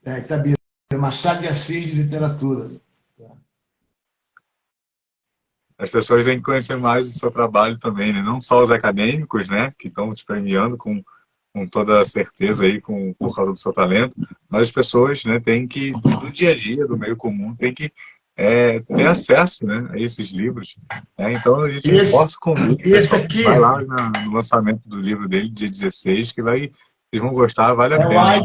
Speaker 2: É, Itabira. Machado de Assis de literatura.
Speaker 1: As pessoas têm que conhecer mais do seu trabalho também, né? Não só os acadêmicos, né, que estão te premiando com toda certeza aí por causa do seu talento, mas as pessoas, né, têm que, do dia a dia, do meio comum, tem que ter acesso, né, a esses livros. Né? Então a gente reforça o convite. Vai lá no lançamento do livro dele, dia 16, que vocês vão gostar, vale a pena.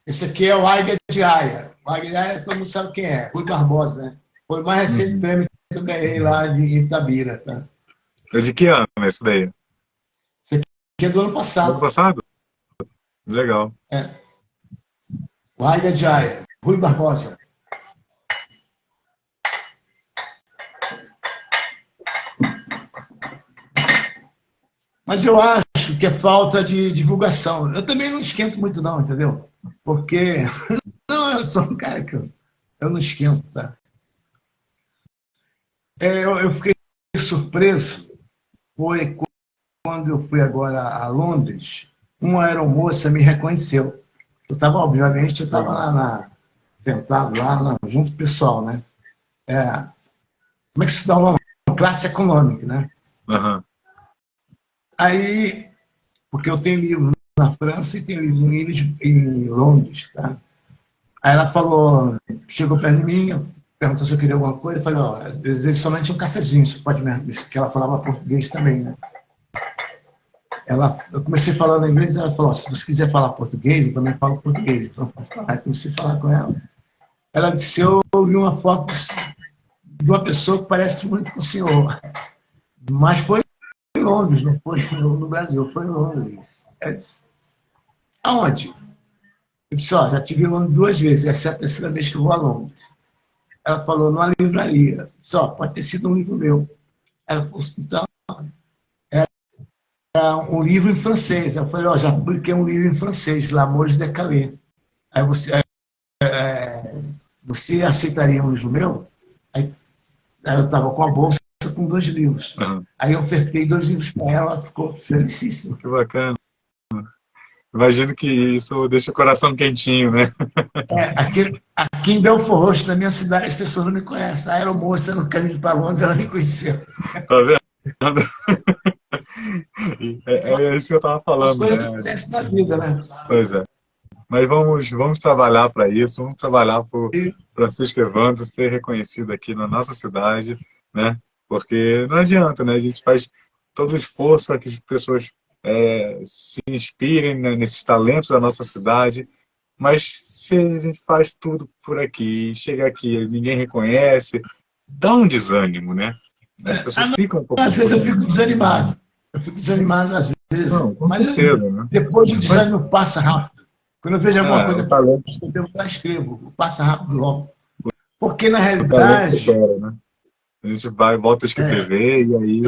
Speaker 2: Esse aqui é o Aiga de Aia. O Aiga de Aia, todo mundo sabe quem é. Rui Barbosa, né? Foi o mais recente prêmio que eu ganhei lá de Itabira. Tá?
Speaker 1: É de que ano esse daí?
Speaker 2: Esse aqui é do ano passado. Do
Speaker 1: ano passado? Legal.
Speaker 2: É. O Aiga de Aia. Rui Barbosa. Mas eu acho que é falta de divulgação. Eu também não esquento muito não, entendeu? Porque não, eu sou um cara que eu não esquento, tá? Eu fiquei surpreso, foi quando eu fui agora a Londres, uma aeromoça me reconheceu. Obviamente, eu estava lá sentado lá, junto com o pessoal, né? Como é que se dá o nome? Classe econômica, né?
Speaker 1: Uhum.
Speaker 2: Aí, porque eu tenho livro na França e tenho livro em Londres, tá? Aí ela falou, chegou perto de mim, perguntou se eu queria alguma coisa, eu falei, ó, eu desejo somente um cafezinho, você pode me... que ela falava português também, né? Eu comecei falando inglês, ela falou, se você quiser falar português, eu também falo português. Então, aí comecei a falar com ela. Ela disse, eu vi uma foto de uma pessoa que parece muito com o senhor, mas foi em Londres, não foi no Brasil, foi em Londres. Aonde? Eu disse, ó, já estive em Londres 2 vezes, essa é a terceira vez que eu vou a Londres. Ela falou, numa livraria. Só, pode ter sido um livro meu. Ela falou, então, era um livro em francês. Eu falei, ó, já publiquei um livro em francês, L'Amour de Calais. Aí você aceitaria um livro meu? Aí eu estava com a bolsa com 2 livros. Aí eu ofertei 2 livros para ela, ela ficou felicíssima.
Speaker 1: Que bacana. Imagino que isso deixa o coração quentinho, né?
Speaker 2: Aqui em Belfort Roxo, na minha cidade, as pessoas não me conhecem. A aeromoça no caminho para Londres, ela me conheceu.
Speaker 1: Tá vendo? É isso que eu estava
Speaker 2: As
Speaker 1: falando,
Speaker 2: coisas
Speaker 1: né?
Speaker 2: que acontecem na vida, né?
Speaker 1: Pois é. Mas vamos trabalhar para isso, vamos trabalhar para o Francisco Evandro ser reconhecido aqui na nossa cidade, né? Porque não adianta, né? A gente faz todo o esforço para que as pessoas se inspirem, né, nesses talentos da nossa cidade, mas se a gente faz tudo por aqui, chega aqui, ninguém reconhece, dá um desânimo, né? As pessoas ficam um pouco...
Speaker 2: Às vezes eu fico desanimado. Eu fico desanimado às vezes.
Speaker 1: Não, com
Speaker 2: mas
Speaker 1: certeza, né?
Speaker 2: depois o desânimo passa rápido. Quando eu vejo alguma coisa para
Speaker 1: talento.
Speaker 2: escrever, eu já escrevo. Passa rápido logo. Porque, na
Speaker 1: O
Speaker 2: realidade...
Speaker 1: talento supera, né? A gente vai, volta a escrever e aí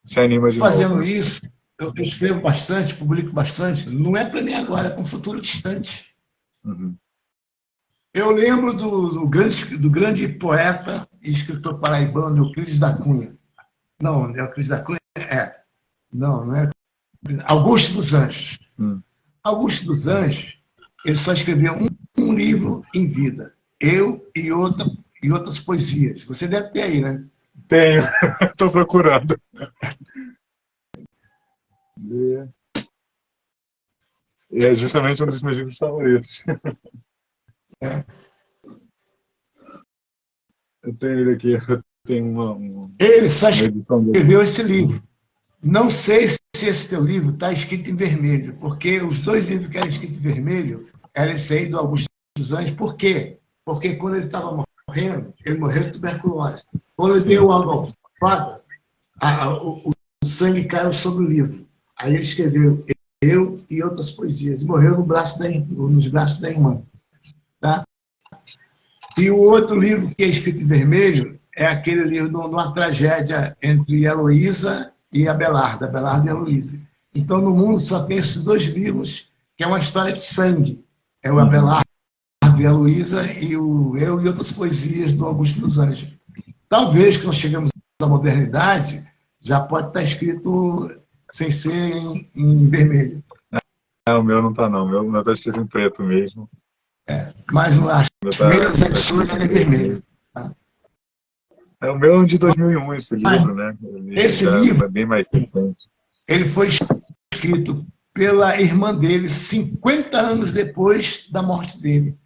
Speaker 1: se anima de novo.
Speaker 2: Fazendo isso, eu escrevo bastante, publico bastante. Não é para mim agora, é para um futuro distante.
Speaker 1: Uhum.
Speaker 2: Eu lembro do grande poeta e escritor paraibano, Euclides da Cunha. Não, Euclides da Cunha não é. Augusto dos Anjos. Augusto dos Anjos, ele só escreveu um livro em vida. Eu e outras poesias. Você deve ter aí, né?
Speaker 1: Tenho, estou procurando. E é justamente um dos meus livros favoritos. Eu tenho ele aqui, eu tenho
Speaker 2: ele só escreveu esse livro. Não sei se esse teu livro está escrito em vermelho, porque os dois livros que eram escritos em vermelho eram esse aí do Augusto dos Anjos. Por quê? Porque quando ele estava morrendo, ele morreu de tuberculose. Quando ele deu uma almofada, o sangue caiu sobre o livro. Aí ele escreveu Eu e outras poesias. E morreu nos braços da irmã. Tá? E o outro livro que é escrito em vermelho é aquele livro de uma tragédia entre Heloísa e Abelarda e Heloísa. Então, no mundo só tem esses dois livros, que é uma história de sangue. É o Abelarda e Heloísa e o Eu e outras poesias do Augusto dos Anjos. Talvez, que nós chegamos à modernidade, já pode estar escrito sem ser em vermelho.
Speaker 1: O meu não está, não. O meu está escrito em preto mesmo.
Speaker 2: Mas as primeiras edições eram em vermelho. Tá?
Speaker 1: O meu é de 2001, esse livro, né?
Speaker 2: Esse livro
Speaker 1: é bem mais recente.
Speaker 2: Ele foi escrito pela irmã dele 50 anos depois da morte dele.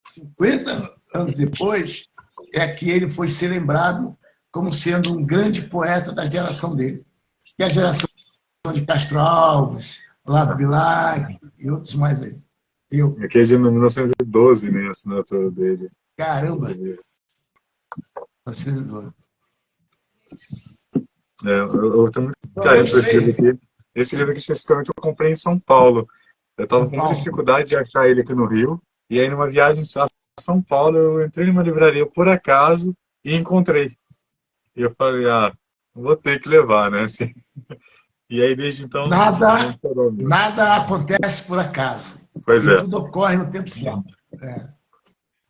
Speaker 2: 50 anos depois é que ele foi ser lembrado como sendo um grande poeta da geração dele. Que é a geração de Castro Alves, Olavo Bilac e outros mais aí.
Speaker 1: Aqui é de 1912, né, a assinatura dele.
Speaker 2: Caramba! 1912.
Speaker 1: Eu tenho muito carinho por esse livro aqui. Esse livro aqui, especificamente, eu comprei em São Paulo. Eu estava com muita dificuldade de achar ele aqui no Rio. E aí, numa viagem a São Paulo, eu entrei numa livraria por acaso e encontrei. E eu falei, vou ter que levar, né? Assim. E aí, desde então...
Speaker 2: Nada acontece por acaso.
Speaker 1: Pois é.
Speaker 2: Tudo ocorre no tempo certo.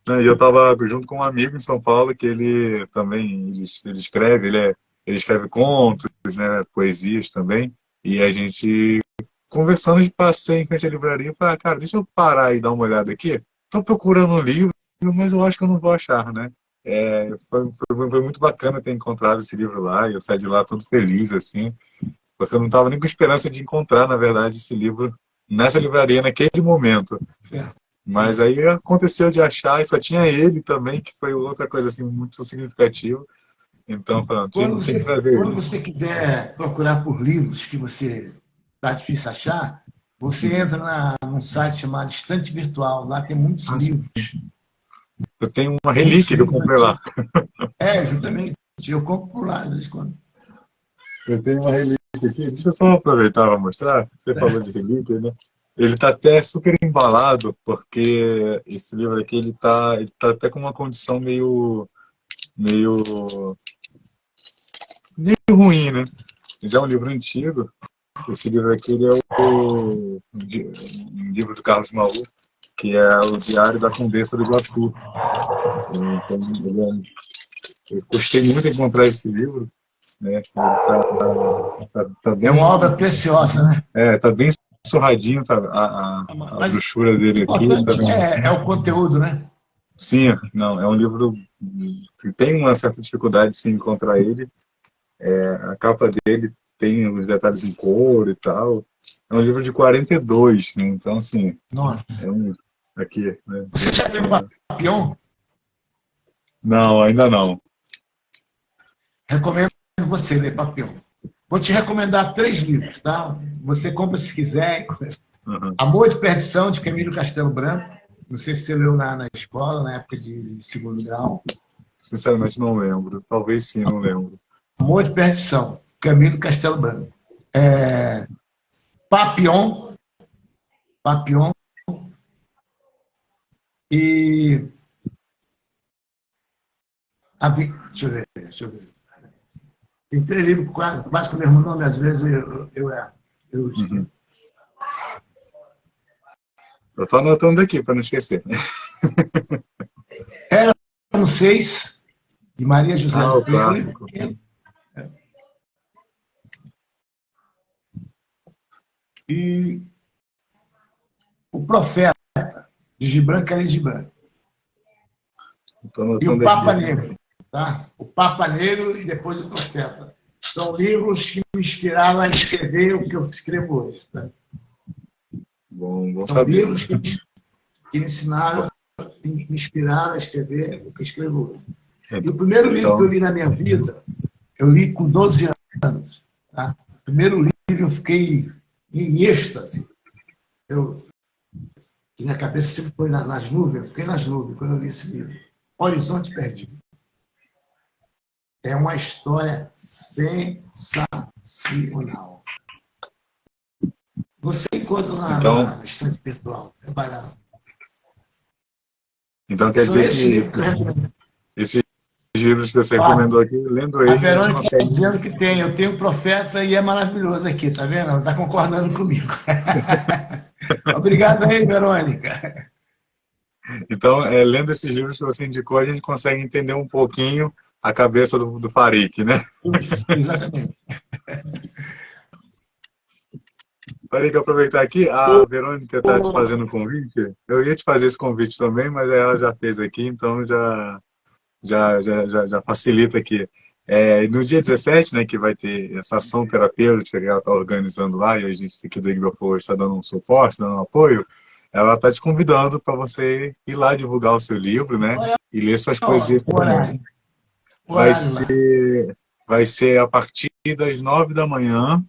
Speaker 1: E eu estava junto com um amigo em São Paulo, que ele também ele escreve, ele escreve contos, né, poesias também. E a gente, conversando, de passei em frente à livraria e falei, cara, deixa eu parar e dar uma olhada aqui. Estou procurando um livro, mas eu acho que eu não vou achar, né? Foi muito bacana ter encontrado esse livro lá, e eu saí de lá todo feliz, assim, porque eu não estava nem com esperança de encontrar, na verdade, esse livro nessa livraria, naquele momento. Mas aí aconteceu de achar, e só tinha ele também, que foi outra coisa assim, muito significativa. Então, tem que fazer
Speaker 2: quando você quiser procurar por livros que você está difícil achar, você entra num site chamado Estante Virtual. Lá tem muitos livros.
Speaker 1: Eu tenho uma relíquia que eu comprei lá.
Speaker 2: Exatamente. Eu compro por lá, de vez em quando. Eu tenho uma relíquia
Speaker 1: aqui. Deixa eu só aproveitar para mostrar. Você falou de relíquia, né? Ele está até super embalado, porque esse livro aqui ele tá até com uma condição meio ruim, né? Já é um livro antigo. Esse livro aqui ele é um livro do Carlos Maú, que é o Diário da Condessa do Iguaçu. Então, eu gostei muito de encontrar esse livro, né? Tá bem,
Speaker 2: é uma obra preciosa, né?
Speaker 1: Tá bem surradinho, tá? A brochura dele aqui.
Speaker 2: Tá, é o conteúdo, né?
Speaker 1: Sim, não, é um livro que tem uma certa dificuldade de se encontrar ele. A capa dele tem os detalhes em cor e tal. É um livro de 42, né? Então, assim...
Speaker 2: Nossa.
Speaker 1: Aqui, né?
Speaker 2: Você já leu Papillon?
Speaker 1: Não, ainda não.
Speaker 2: Recomendo você ler Papillon. Vou te recomendar 3 livros, tá? Você compra se quiser.
Speaker 1: Uhum.
Speaker 2: Amor de Perdição, de Camilo Castelo Branco. Não sei se você leu na escola, na época de 2º grau.
Speaker 1: Sinceramente, não lembro. Talvez sim, não lembro.
Speaker 2: Amor de Perdição, Camilo Castelo Branco. Papillon. E... Deixa eu ver. Tem 3 livros quase com o mesmo nome, às vezes eu
Speaker 1: Uhum. Eu estou anotando aqui para não esquecer.
Speaker 2: Eram 6, de Maria José
Speaker 1: o
Speaker 2: Coelho.
Speaker 1: clássico.
Speaker 2: E O Profeta, de Gibran Khalil Gibran. E o Papa Negro. Tá? O Papa Negro e depois o Profeta. São livros que me inspiraram a escrever o que eu escrevo hoje. Tá?
Speaker 1: Bom
Speaker 2: São
Speaker 1: saber.
Speaker 2: livros que me ensinaram, me inspiraram a escrever o que eu escrevo hoje. E o primeiro livro que eu li na minha vida, eu li com 12 anos. Tá? O primeiro livro eu fiquei em êxtase. Minha cabeça sempre foi nas nuvens, eu fiquei nas nuvens quando eu li esse livro. Horizonte Perdido. É uma história sensacional. Você encontra na estante virtual. É barato.
Speaker 1: Então quer dizer que esses livros que você recomendou aqui, lendo ele...
Speaker 2: A Verônica está dizendo que tem. Eu tenho o Profeta e é maravilhoso aqui, tá vendo? Ela está concordando comigo. Obrigado aí, Verônica.
Speaker 1: Então, lendo esses livros que você indicou, a gente consegue entender um pouquinho a cabeça do Farique, né?
Speaker 2: Isso, exatamente.
Speaker 1: Farique, aproveitar aqui, a Verônica está te fazendo um convite. Eu ia te fazer esse convite também, mas ela já fez aqui, então já facilita aqui. No dia 17, né, que vai ter essa ação terapêutica que ela está organizando lá, e a gente aqui do Igor Force está dando um suporte, dando um apoio, ela está te convidando para você ir lá divulgar o seu livro, né, e ler suas poesias também. Vai ser a partir das 9 da manhã,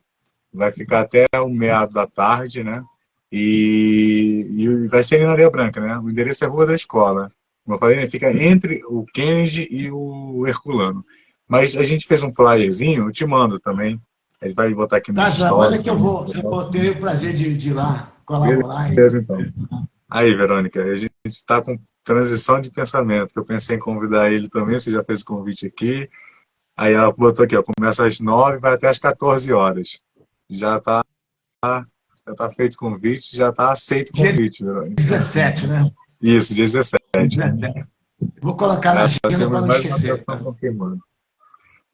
Speaker 1: vai ficar até o meado da tarde, né, e vai ser ali na Areia Branca, né, o endereço é Rua da Escola. Como eu falei, né, fica entre o Kennedy e o Herculano. Mas a gente fez um flyerzinho, eu te mando também. A gente vai botar aqui no stories.
Speaker 2: Olha que eu vou ter o prazer de ir lá colaborar.
Speaker 1: Beleza, então. Aí, Verônica, a gente está com transição de pensamento, que eu pensei em convidar ele também, você já fez o convite aqui. Aí ela botou aqui, ó, começa às 9, vai até às 14 horas. Já está feito o convite, já está aceito o convite, Verônica.
Speaker 2: 17, né?
Speaker 1: Isso, dia 17.
Speaker 2: Vou colocar na agenda para não esquecer.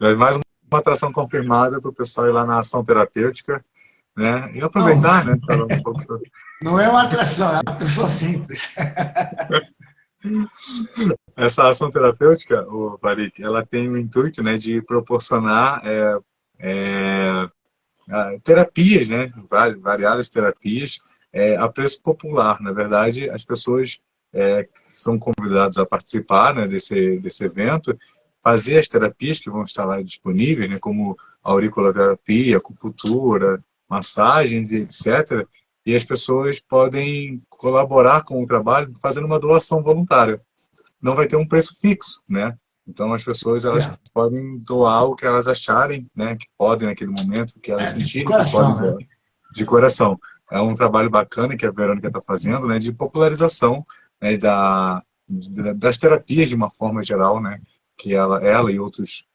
Speaker 1: Mas mais uma atração confirmada para o pessoal ir lá na ação terapêutica, né? E aproveitar, né?
Speaker 2: Não é uma atração, é uma pessoa simples.
Speaker 1: Essa ação terapêutica, Farik, ela tem o intuito, né, de proporcionar terapias, né? Variadas terapias a preço popular. Na verdade, as pessoas são convidadas a participar, né, desse evento, fazer as terapias que vão estar lá disponíveis, né, como auriculoterapia, acupuntura, massagens, etc. E as pessoas podem colaborar com o trabalho fazendo uma doação voluntária. Não vai ter um preço fixo, né? Então as pessoas podem doar o que elas acharem, né, que podem naquele momento, que elas sentirem que podem doar. De coração. É um trabalho bacana que a Verônica está fazendo, né, de popularização, né, das terapias de uma forma geral, né, que ela e outros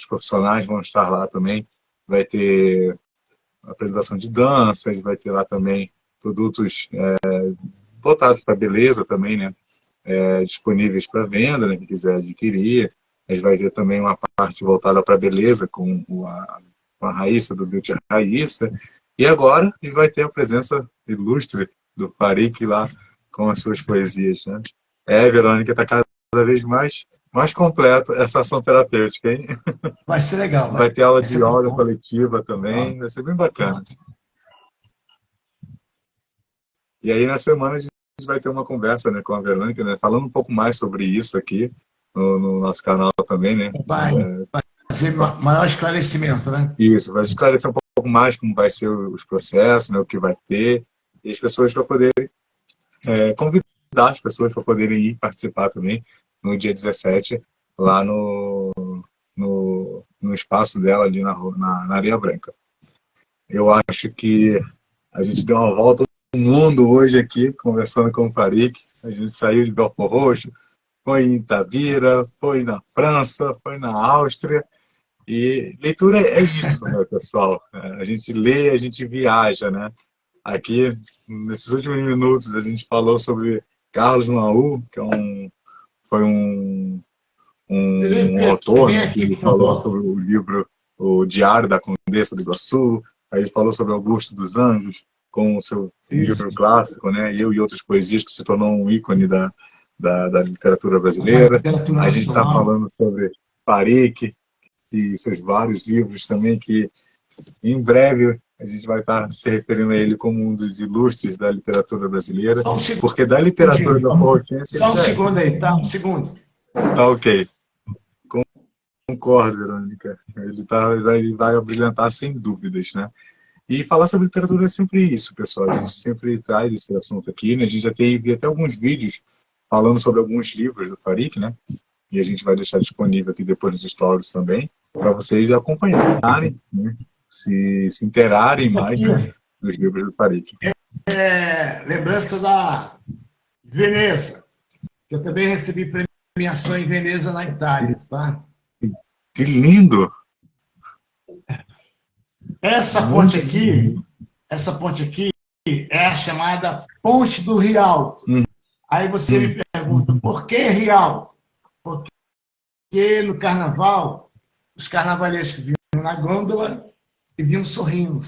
Speaker 1: profissionais vão estar lá também. Vai ter apresentação de danças, vai ter lá também produtos voltados para beleza também, né, disponíveis para venda, né, quem quiser adquirir. A gente vai ter também uma parte voltada para beleza com a Raíssa, do Beauty Raíssa. E agora ele vai ter a presença ilustre do Farik lá com as suas poesias, né? Verônica, está cada vez mais completa essa ação terapêutica, hein?
Speaker 2: Vai ser legal.
Speaker 1: Vai ter aula de yoga coletiva também, vai ser bem bacana. E aí, na semana, a gente vai ter uma conversa, né, com a Verônica, né, falando um pouco mais sobre isso aqui no nosso canal também, né?
Speaker 2: Vai fazer maior esclarecimento, né?
Speaker 1: Isso, vai esclarecer um pouco mais como vai ser os processos, né, o que vai ter, e as pessoas para poderem convidar as pessoas para poderem ir participar também no dia 17, lá no espaço dela ali na Areia Branca. Eu acho que a gente deu uma volta no mundo hoje aqui, conversando com o Farik. A gente saiu de Belfort Roxo, foi em Itabira, foi na França, foi na Áustria. E leitura é isso, né, pessoal? A gente lê, a gente viaja, né? Aqui, nesses últimos minutos, a gente falou sobre Carlos Maú, que foi um autor, né, que falou sobre o livro O Diário da Condessa do Iguaçu. Aí ele falou sobre Augusto dos Anjos, com o seu livro clássico, né? Eu e Outras Poesias, que se tornou um ícone da literatura brasileira. A gente está falando sobre Farik e seus vários livros também, que em breve a gente vai estar se referindo a ele como um dos ilustres da literatura brasileira, porque da literatura da Forrochense...
Speaker 2: Só um segundo aí, tá? Um segundo.
Speaker 1: Tá ok. Concordo, Verônica. Ele vai brilhantar sem dúvidas, né? E falar sobre literatura é sempre isso, pessoal. A gente sempre traz esse assunto aqui, né? A gente já teve até alguns vídeos falando sobre alguns livros do Farik, né? E a gente vai deixar disponível aqui depois nos stories também, para vocês acompanharem, né? Se interarem mais, né, dos livros do Farik.
Speaker 2: Lembrança da Veneza, que eu também recebi premiação em Veneza, na Itália, tá?
Speaker 1: Que lindo!
Speaker 2: Essa ponte aqui é a chamada Ponte do Rialto. Aí você me pergunta, por que Rialto? Porque no carnaval, os carnavalescos vinham na gôndola e vinham sorrindo,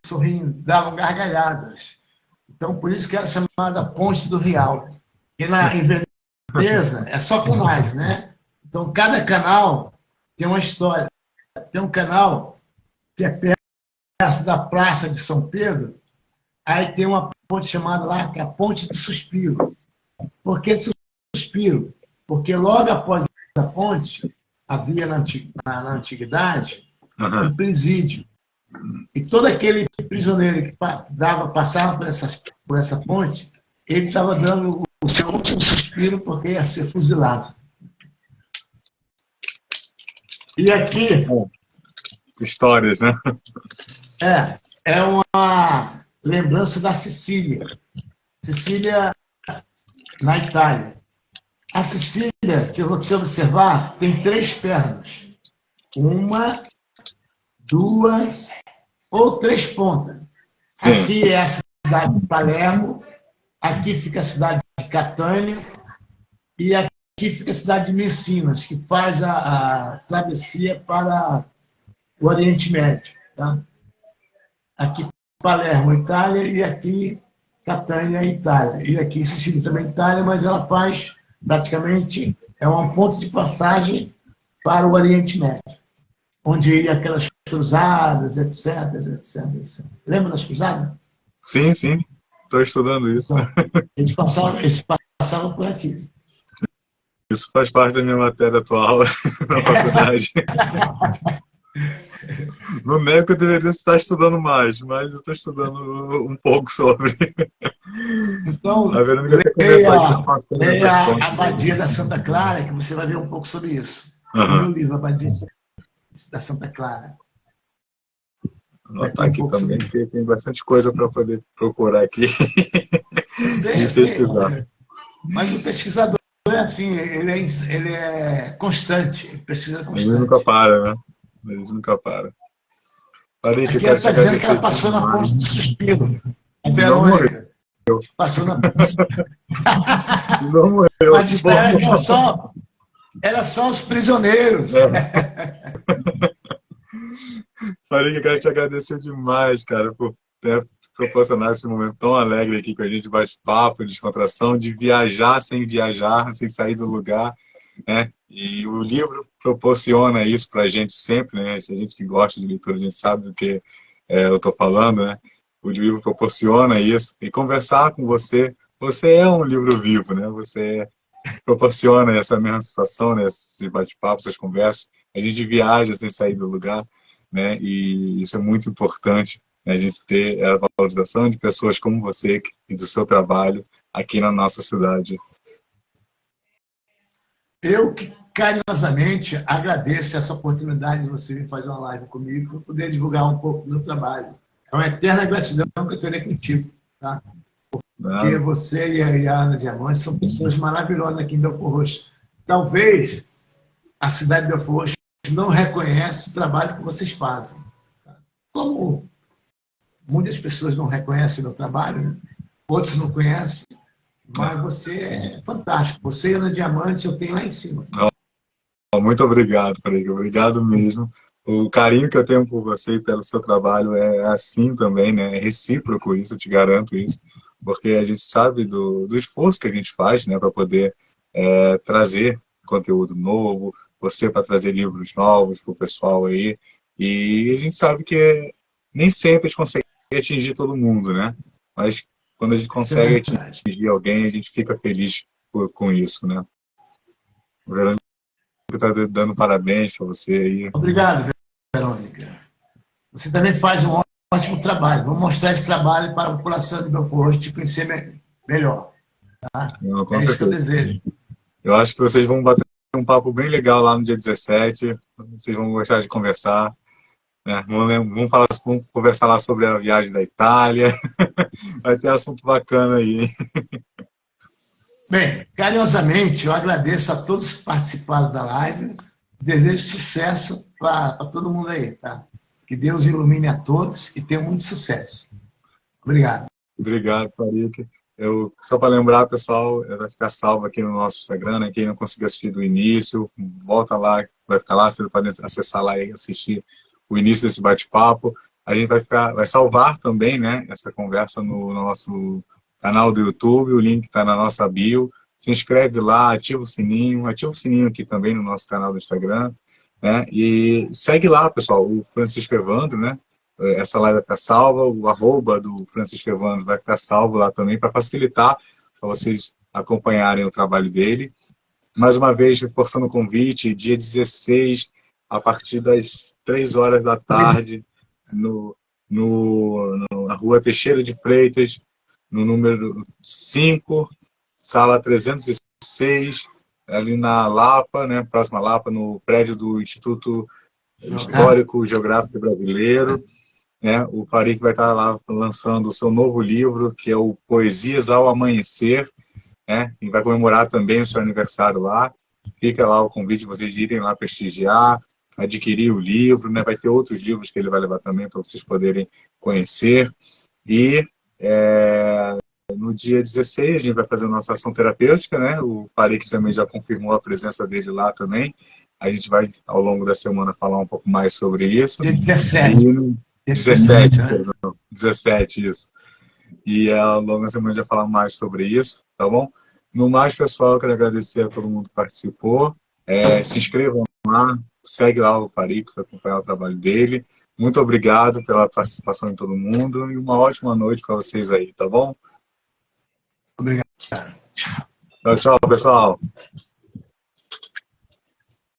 Speaker 2: davam gargalhadas. Então, por isso que era chamada Ponte do Rialto. E em Veneza é só canais, né? Então, cada canal tem uma história. Tem um canal que é perto da Praça de São Pedro, aí tem uma ponte chamada lá, que é a Ponte do Suspiro. Por que Suspiro? Porque logo após a ponte, havia na antiguidade um presídio. E todo aquele prisioneiro que passava por essa ponte, ele estava dando o seu último suspiro porque ia ser fuzilado. E aqui...
Speaker 1: Histórias, né?
Speaker 2: É uma lembrança da Sicília. Sicília, na Itália. A Sicília, se você observar, tem 3 pernas. 1, 2 ou 3 pontas. Sim. Aqui é a cidade de Palermo, aqui fica a cidade de Catânia e aqui fica a cidade de Messinas, que faz a travessia para o Oriente Médio. Tá? Aqui Palermo, Itália, e aqui Catânia, Itália. E aqui Sicília também, Itália, mas ela faz praticamente, é um ponto de passagem para o Oriente Médio, onde ia aquelas cruzadas, etc, etc, etc. Lembra das cruzadas?
Speaker 1: Sim, sim. Estou estudando isso.
Speaker 2: Então, eles passavam por aqui.
Speaker 1: Isso faz parte da minha matéria atual na faculdade. No MEC eu deveria estar estudando mais, mas eu estou estudando um pouco sobre.
Speaker 2: Então, leia a Abadia da Santa Clara, que você vai ver um pouco sobre isso. No meu livro, Abadia da Santa Clara.
Speaker 1: Anotar aqui também, porque tem bastante coisa para poder procurar aqui e pesquisar.
Speaker 2: Mas o pesquisador é assim, ele é constante, ele precisa constante.
Speaker 1: Ele nunca para, né? Eles nunca param.
Speaker 2: Aqui ele está dizendo que ela passou na ponte do suspiro. A Verônica. Passou na ponte.
Speaker 1: Não morreu.
Speaker 2: Mas espera que era só os prisioneiros.
Speaker 1: Faria que eu quero te agradecer demais, cara, por proporcionar esse momento tão alegre aqui com a gente, bate-papo, descontração, de viajar, sem sair do lugar, né? E o livro proporciona isso para a gente sempre, né? A gente que gosta de leitura, a gente sabe do que eu estou falando, né? O livro proporciona isso. E conversar com você, você é um livro vivo, né? Você proporciona essa mesma sensação, né? Esses bate-papos, essas conversas. A gente viaja sem sair do lugar, né? E isso é muito importante, né? A gente ter a valorização de pessoas como você e do seu trabalho aqui na nossa cidade.
Speaker 2: Eu que carinhosamente agradeço essa oportunidade de você vir fazer uma live comigo para poder divulgar um pouco do meu trabalho. É uma eterna gratidão que eu terei contigo, tá? Porque você e a Ana Diamante são pessoas maravilhosas aqui em Belford Roxo. Talvez a cidade de Belford Roxo não reconheça o trabalho que vocês fazem. Como muitas pessoas não reconhecem o meu trabalho, né? Outros não conhecem, mas você é fantástico. Você e Ana Diamante eu tenho lá em cima.
Speaker 1: Muito obrigado, Frederico. Obrigado mesmo. O carinho que eu tenho por você e pelo seu trabalho é assim também, né? É recíproco isso, eu te garanto isso. Porque a gente sabe do esforço que a gente faz, né? Para poder trazer conteúdo novo, você para trazer livros novos para o pessoal aí. E a gente sabe que nem sempre a gente consegue atingir todo mundo, né? Mas quando a gente consegue atingir alguém, a gente fica feliz com isso, né? Verônica está dando parabéns para você aí.
Speaker 2: Obrigado, Verônica. Você também faz um ótimo trabalho. Vou mostrar esse trabalho para a população de Belford Roxo te conhecer melhor. Tá?
Speaker 1: Não, com
Speaker 2: é
Speaker 1: certeza.
Speaker 2: Isso que eu desejo.
Speaker 1: Eu acho que vocês vão bater um papo bem legal lá no dia 17. Vocês vão gostar de conversar. Né? Vamos conversar lá sobre a viagem da Itália. Vai ter assunto bacana aí, hein?
Speaker 2: Bem, carinhosamente, eu agradeço a todos que participaram da live. Desejo sucesso para todo mundo aí, tá? Que Deus ilumine a todos e tenha muito sucesso. Obrigado.
Speaker 1: Obrigado, Farik. Só para lembrar, pessoal, vai ficar salvo aqui no nosso Instagram, né? Quem não conseguiu assistir do início, volta lá, vai ficar lá, você pode acessar lá e assistir o início desse bate-papo. A gente vai salvar também, né, essa conversa no nosso canal do YouTube, o link está na nossa bio. Se inscreve lá, ativa o sininho aqui também no nosso canal do Instagram, né? E segue lá, pessoal, o Francisco Evandro, né? Essa live vai ficar salva, o @ do Francisco Evandro vai ficar salvo lá também, para facilitar para vocês acompanharem o trabalho dele. Mais uma vez, reforçando o convite, dia 16, a partir das 3 horas da tarde, na rua Teixeira de Freitas, no número 5, sala 306, ali na Lapa, né, próxima à Lapa, no prédio do Instituto Histórico Geográfico Brasileiro. Né? O Farik vai estar lá lançando o seu novo livro, que é o Poesias ao Amanhecer, né? E vai comemorar também o seu aniversário lá. Fica lá o convite de vocês irem lá prestigiar, adquirir o livro, né? Vai ter outros livros que ele vai levar também para vocês poderem conhecer. E no dia 16 a gente vai fazer a nossa ação terapêutica, né? O Farik também já confirmou a presença dele lá também. A gente vai, ao longo da semana, falar um pouco mais sobre isso.
Speaker 2: Dia 17.
Speaker 1: 17, perdão. 17, isso. E ao longo da semana a gente vai falar mais sobre isso, tá bom? No mais, pessoal, eu quero agradecer a todo mundo que participou. Se inscrevam lá, segue lá o Farik para acompanhar o trabalho dele. Muito obrigado pela participação de todo mundo e uma ótima noite para vocês aí, tá bom?
Speaker 2: Obrigado.
Speaker 1: Tchau, pessoal.